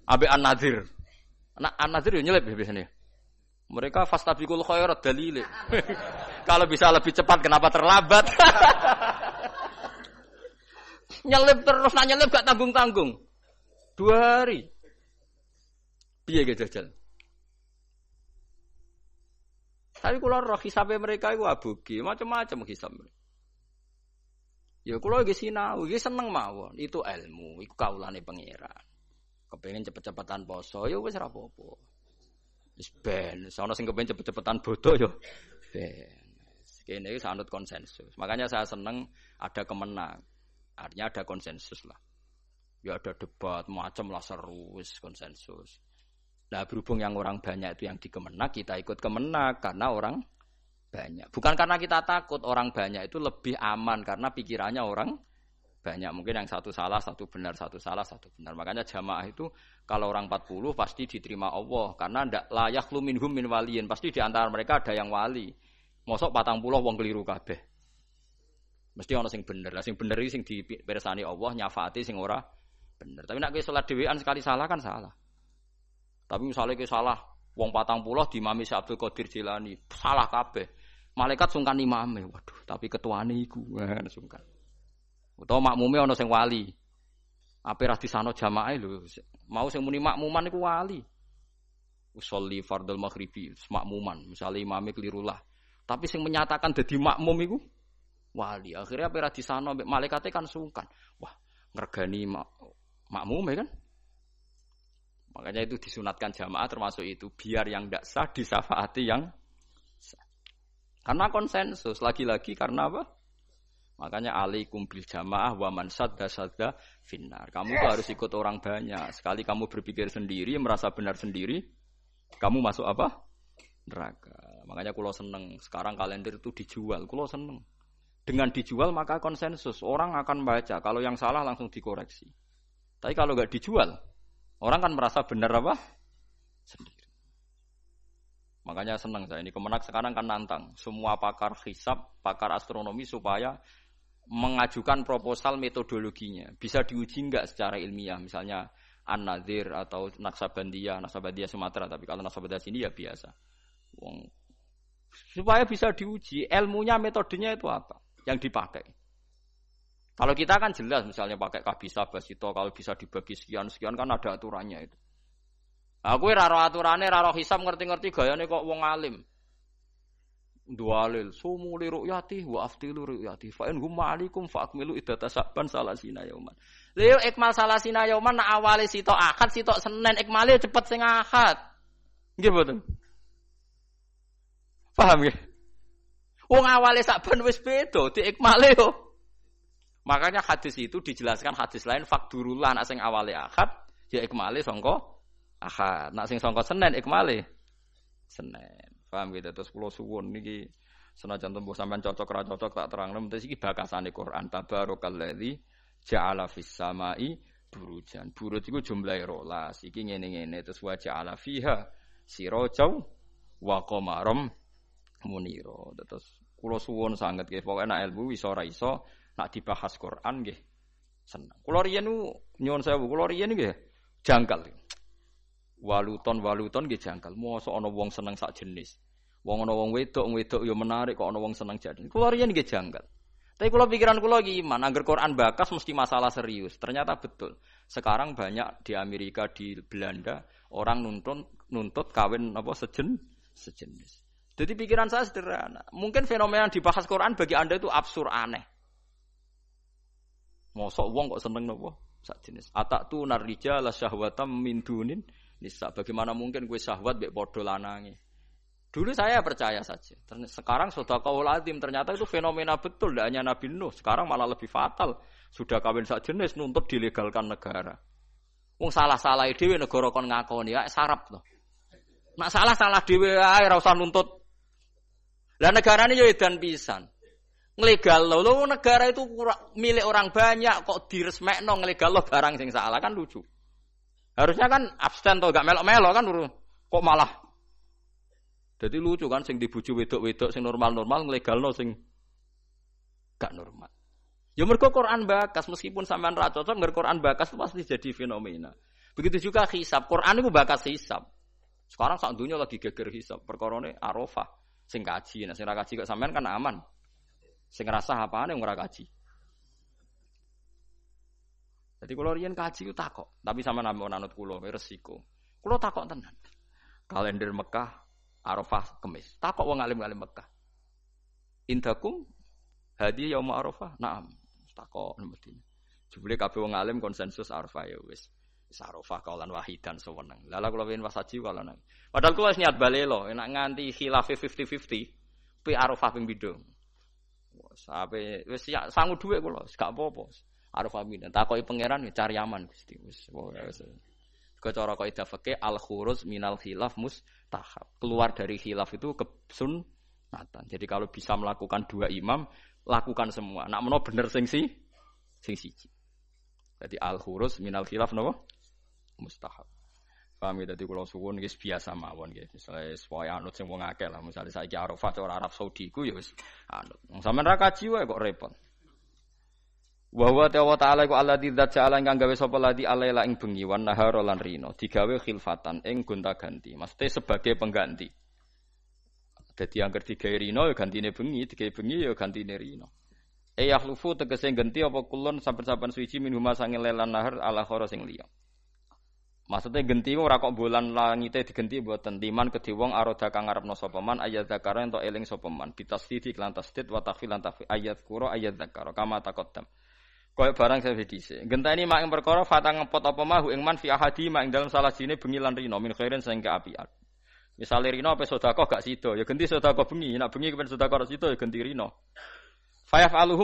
Ambek An-Nadzir. An-Nadzir yo nyelip biasanya. Mereka fastabiqul khairat dalile. Kalau bisa lebih cepat kenapa terlambat? Nyelip terus nyelip gak tanggung-tanggung. 2 hari. Piye ge jajal? Tapi kula roh hisabe mereka iku abugi, macam-macam hisab. Ya kula iki sinau, iki seneng mawon. Itu ilmu, iku kaulane pangeran. Kepengin cepet-cepetan poso, ya wis ora apa-apa. Wis ben, sono sing kepengin cepet-cepetan bodoh ya ben. Kene iki sanut konsensus. Makanya saya seneng ada kemenang. Artinya ada konsensus lah. Ya ada debat macam lah seru wis konsensus. Nah, berhubung yang orang banyak itu yang dikemenak, kita ikut kemenak karena orang banyak. Bukan karena kita takut, orang banyak itu lebih aman karena pikirannya orang banyak. Mungkin yang satu salah, satu benar, satu salah, satu benar. Makanya jamaah itu kalau orang 40 pasti diterima Allah karena ndak layak lu minhum min waliyin. Pasti di antara mereka ada yang wali. Mosok 40 wong keliru kabeh. Mesti ana sing bener. Lah sing bener iki sing dipirsani Allah, nyafaati sing ora bener. Tapi nek kowe salat dhewean sekali salah kan salah. Tapi misalnya ke salah, wong 40 diimami Syekh Abdul Qadir Jilani, salah kabeh. Malaikat sungkan imame, waduh, tapi ketuane iku, sungkan. Utawa makmume ana sing wali. Ape ra disano jamaah lho, mau sing muni makmuman iku wali. Usolli fardhul maghribi, makmuman, misalnya imame keliru lah. Tapi sing menyatakan dadi makmum iku wali. Akhirnya ape ra disano malaikate kan sungkan. Wah, ngregani makmume kan? Makanya itu disunatkan jamaah termasuk itu biar yang tidak sah disafaati yang sah. Karena konsensus lagi-lagi karena apa? Makanya alaikum bil jamaah wa man sadda finnar. Kamu itu harus ikut orang banyak. Sekali kamu berpikir sendiri, merasa benar sendiri, kamu masuk apa? Neraka. Makanya kulo seneng sekarang kalender itu dijual. Kulo seneng. Dengan dijual maka konsensus orang akan baca. Kalau yang salah langsung dikoreksi. Tapi kalau nggak dijual orang kan merasa benar apa? Sendiri. Makanya senang saya ini kemenak sekarang kan nantang semua pakar hisab, pakar astronomi supaya mengajukan proposal metodologinya. Bisa diuji enggak secara ilmiah misalnya An-Nadir atau Naksabandiyah Sumatera, tapi kalau Naksabandiyah sini ya biasa. Supaya bisa diuji ilmunya, metodenya itu apa yang dipakai. Kalau kita kan jelas misalnya pakai kabisa basito kalau bisa dibagi sekian kan ada aturannya itu. Aku ora ro aturane, ora ro hisab ngerti-ngerti gayane kok wong alim. Dualil sumu li ru'yati wa aftilu ru'yati fa in hum ma'alikum fa akmilu iddata saban salasina yauman. Lha ikmal salasina yauman nak awale sitok Ahad sitok Senin ikmale cepet sing Ahad. Nggih mboten? Paham nggih? Wong awale saban wis beda diikmale yo. Makanya hadis itu dijelaskan hadis lain fakdurullah nak sing awale Ahad ya ikmale sangka Ahad. Nak sing sangka Senin ikmale Senin. Paham gitu terus kula suwun niki senajan tembuh sampean cocok ra cocok tak terangno terus iki bakasane Quran tabarakalladzi ja'ala fis samai burujan. Buruj iku jumlahe 12. Iki ngene-ngene terus wa ja'ala fiha sirajaw wa qamaram munira. Terus kula suwun sanget nggih pokoke nek ilmu iso ora iso nak dibahas Quran nggih seneng. Kula riyen nyuwun sewu, kula riyen nggih janggal. Waluton nggih janggal. Mosok ana wong seneng sak jenis. Wong ana wong wedok ya menarik kok ana wong seneng jenis. Kula riyen nggih janggal. Tapi kula pikiran kula iki iman, angger Quran bakas mesti masalah serius. Ternyata betul. Sekarang banyak di Amerika, di Belanda orang nuntut kawin apa sejenis. Jadi pikiran saya sederhana. Mungkin fenomena yang dibahas Quran bagi Anda itu absurd aneh. Mosok wong kok seneng napa sak jenis. Atatu narija la syahwatam min dunin nisa. Bagaimana mungkin gue syahwat mbek padha lanange. Dulu saya percaya saja. Sekarang sedaqahul azim ternyata itu fenomena betul tidak hanya Nabi Nuh. Sekarang malah lebih fatal. Sudah kawin sak jenis nuntut dilegalkan negara. Wong salah-salah dhewe negara kon ngakoni ya sarap to. Nek salah dhewe ae ora usah nuntut. Lah negarane yo edan pisan. Nglegal lo negara itu milik orang banyak kok diresmekno nglegal lo barang sing salah kan lucu. Harusnya kan abstain to gak melok-melok kan kok malah. Jadi lucu kan sing dibuju wedok-wedok sing normal-normal nglegalno sing gak normal. Ya mergo Quran bakas meskipun sampean ra cocok ngger Quran bakas itu pasti jadi fenomena. Begitu juga hisab. Quran itu bakas hisab. Sekarang sak dunya lagi geger hisab. Perkarane Arafah sing kaji. Nah sing ra kaji kok sampean kan aman. Sing ngrasah apane wong ora kaji. Jadi kula riyen kaji ku takok, tapi sama nami anut kula resiko. Kula takok tenan. Kalender Mekah Arafah Kemis. Takok wong alim-alim Mekah. Indakum hadi yaum Arafah? Naam. Takok mesti. Jebule kabeh wong alim konsensus Arafah ya wis. Wis Arafah kaulan wahidan sewenang. Lala kula wen wasaji kaulan. Padahal kula wis niat balelo, enak nganti khilaf 50-50. Pi Arafah ping pindho. Sampai wis sangu dhuwit kula, gak apa-apa. Arafah pindho. Takoki pangeran cari aman Gusti. Wis cara kaidah fikih al-khuruj minal khilaf mustahab. Keluar dari khilaf itu kesunatan. Jadi kalau bisa melakukan dua imam, lakukan semua. Nak menawa bener sing siji. Jadi al-khuruj minal khilaf napa? Mustahab. Paham ya, dadi kula suwun iki biasa mawon nggih. Misale supaya anut sing wong akeh lah. Misale saiki Arafah cara Arab Saudi ku ya wis anut. Wong sampean ra kaji wae kok repot. Wa huwa ta'ala iku alladzi dza'ala kang gawe sapa ladi alaila ing bengi wan nahara lan rino digawe khilfatan ing gonta-ganti mesti sebagai pengganti. Dadi angger digawe rino ya gantine bengi, digawe bengi ya gantine rino. Yakhlufu tegese ganti apa kulun saben-saben suci minhuma sange lelan nahar ala khara sing liya. Maksudnya genti ora kok bulan langite digenti mboten timan kedhe wong aroda kang ngarepno sapa man ayat zakara ento eling sapa man bitasdid lan tasdid wa takhfil lan takhfil ayat qura ayat zakara kama taqaddam. Kaya barang saya dhisik. Genteni mak ing perkara fatang ngepot apa mahu ing man fi ahadi mak ing dalem salah sine bengi lan rino min khairin sing kaapian. Misale rino apa sedekah gak sida, ya genti sedekah bengi, nek bengi kepen sedekah sida ya genti rino. Fayaf'aluhu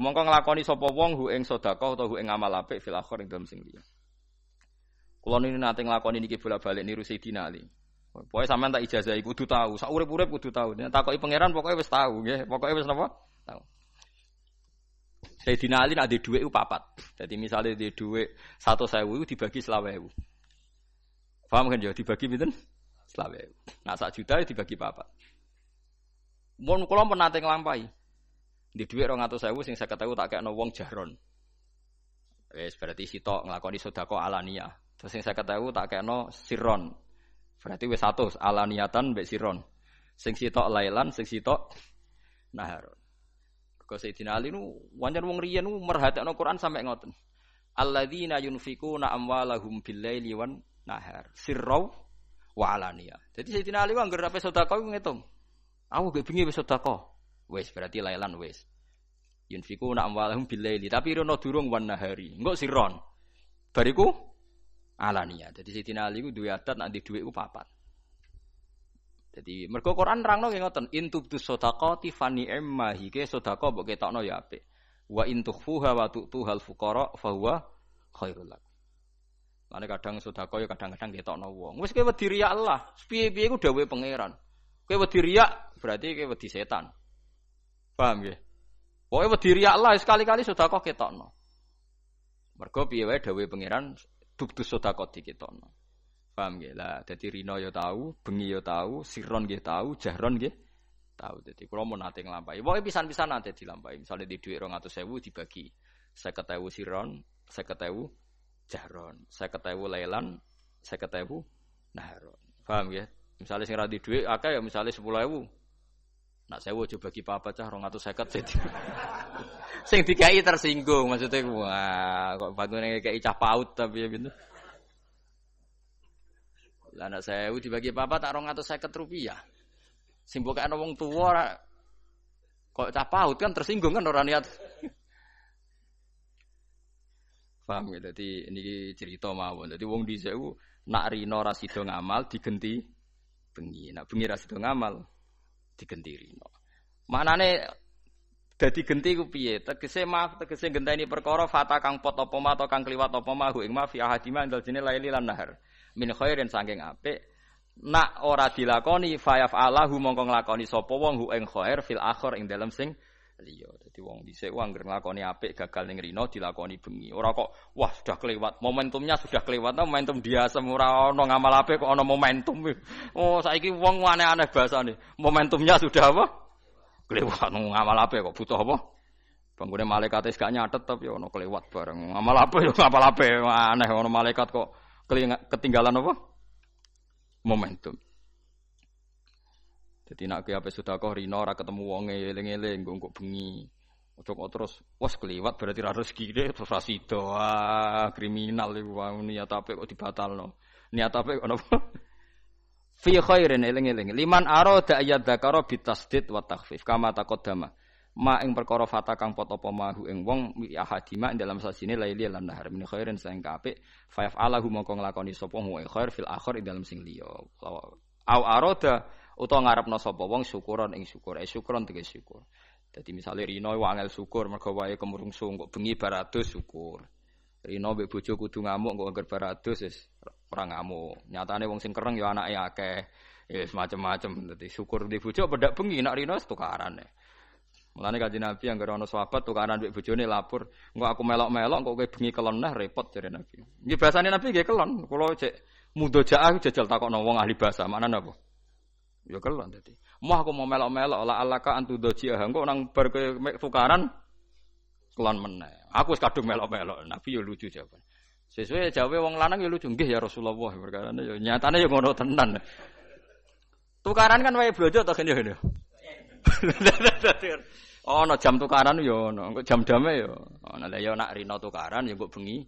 mongko nglakoni sapa wong hu ing sedekah utawa hu ing amal apik fil akhir ing dalem sing liya. Kula niki nate nglakoni niki bola-balik niru Sayyidina Ali. Pokoke sampean tak ijazahi kudu tahu, sak urip-urip kudu tahu. Nek takoki pangeran pokoke wis tahu nggih, pokoke wis napa? Tahu. Sayyidina Ali nak di dhuwit ku 4. Dadi misale di dhuwit 100.000 dibagi 20.000. Paham kan ya dibagi pinten? 20.000. Nah 1 juta dibagi 4. Mun kula menate nglampahi. Di dhuwit 200.000 sing 50.000 tak kekno wong jahron. Wis berarti sitok nglakoni sedekah alaniyah. Terus sing 50.000 tak kekno sirron. Berarti wis 100 alaniyatan mbek sirron. Sing sitok lailan, sing sitok nahar. Kau Sayyidina Ali nu wancen wong riyen nu merhatekno Quran sampai ngoten. Alladzina yunfikuna amwalahum bil-laili wan nahar sirraw wa alaniyah. Jadi Sayyidina Ali ku anggere ape sedekah ku ngitung. Aku gek bengi wis sedekah. Wis berarti lailan wis. Yunfikuna amwalahum bil-laili tapi rono durung wan nahari. Engko sirron. Bariku alaniyah. Jadi Sayyidina Ali ku duwe adat nek dhuwit ku 4. Jadi mergo Quran nerangno nggih ngoten, intubdus shadaqati fa ni'ma hike sedekah mbok ketokno ya apik. Wa intukhfuha wa tu'tuhal fuqara fa huwa khairul lakum. Lan kadang sedekah ya kadang-kadang ketokno wong. Wis kowe wedi riya Allah, piye-piye ku dawuhe pangeran. Kowe wedi riya berarti kowe wedi setan. Paham nggih? Pokoke wedi riya Allah sekali-kali sedekah ketokno. Mergo piye wae dawuhe pangeran tubdus shadaqati ketokno. Paham nggih lah, dadi rino ya tahu, bengi ya tahu, sirron nggih tahu, jahron nggih tahu. Dadi kula mun nate nglampahi. Pokoke pisan-pisan nate dilampahi. Misale di dhuwit 200.000 dibagi 50.000 sirron, 50.000 jahron, 50.000 lailan, 50.000 nahron. Paham nggih? Misale sing ra di dhuwit akeh ya misale 10.000. Nak 1.000 aja bagi papa cah 250 sing dikai tersinggung maksudnya wah kok bangune kei cah paut tapi ya gitu. Lah anak 1.000 dibagi papa tak 250 rupiah. Sing mbok ana wong tuwa kok cah paut kan tersinggung kan ora niat. Paham ya, dadi niki cerita mawon. Dadi wong dhisik ku nak rino ra sida ngamal digenti bengi. Nak bengi ra sida ngamal digenti rino. Manane dadi genti ku piye? Tegese genteni perkara fata kang pot apa ma atau kang kliwat apa ma ing ma fi ahadima ndal jene laili lan nahar. Min khairin saking apik nak ora dilakoni fayaf alahu mongko nglakoni sapa wong hu ing khair fil akhir ing dalem sing liya. Dadi wong dhisik anggere nglakoni apik gagal ning rino dilakoni bengi. Ora kok wah sudah kelewat, momentumnya sudah kelewat, momentum dia ora ana ngamal apik kok ana momentum. Oh saiki wong aneh-aneh bahasane. Momentumnya sudah apa? Kelewat ngamal apik kok butuh apa? Banggune malaikat wis gak nyatet tapi ana kelewat bareng. Ngamal apik yo ngamal apik aneh ana malaikat kok ketinggalan apa? Momentum. Jadi nak ki ape sedekah rino ora ketemu wonge eling-eling engko bengi. Ojo kok terus wes kliwat berarti ra rezekine terus ra sida. Kriminal iku wae niat apik kok dibatalno. Niat apik kok napa? Fi khairin eling-eling. Liman arada ayyadzakara bitasdid wa takhfif kama taqaddama. Ma ing perkara fata kang pot apa mahu ing wong ahadima ing dalam sasine laili lan nahar min khairin sing apik fa yaf'alahu mongko nglakoni sapa wong khair fil akhir ing dalam sing liya. Au arada utawa ngarepno sapa wong syukuran ing syukur. Syukuran tegese syukur. Dadi misale Rino wangel syukur mergo wae kemrungsung kok bengi baratus syukur. Rino mbek bojo kudu ngamuk kok angger baratus wis ora ngamuk. Nyatane wong sing kereng ya anake akeh. Ya macam-macam. Dadi syukur di bojo pedak bengi nek Rino tukaran. Mulane Kanjeng Nabi anggere ana sahabat tukaran mbek bojone lapor, engko aku melok-melok kok kowe bengi kelon nah repot jare Nabi. Nggih bahasane Nabi nggih kelon. Kula cek mudojaah jajal takokno wong ahli bahasa. Maknane apa? Ya kelon dadi. Mau aku mau melok-melok la alaka antu dojiah engko nang bar tukaran kelon meneh. Aku wis kadung melok-melok. Nabi ya lucu jawaban. Sesuai jawabe wong lanang ya lucu nggih ya Rasulullah perkarane ya nyatane ya ngono tenan. Tukaran kan wae blojo to kene. Ono jam tukaran yo ono, engko jam-jame yo. Ono lha yo nak rino tukaran yo engko bengi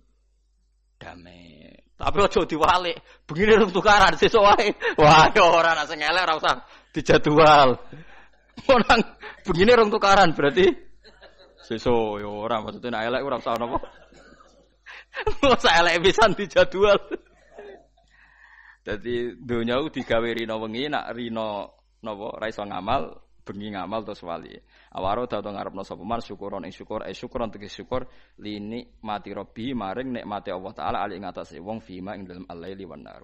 dame. Tapi aja diwalik, bengine rung tukaran sesuk wae. Wah, ora nak sing elek ora usah dijadwal. Orang bengine rung tukaran berarti sesuk yo ora maksudnya nak elek ora usah napa. Ora elek pisan dijadwal. Dadi donya ku digawe rino wengi nak rino napa ora iso ngamal bengi ngamal terus wali. Awaro dadi ngarepno sapa man syukuron ing syukur syukuron tegese syukur lini mati robbi maring nikmate Allah taala ali ing atase wong fima ing dalem al-laili wan nar.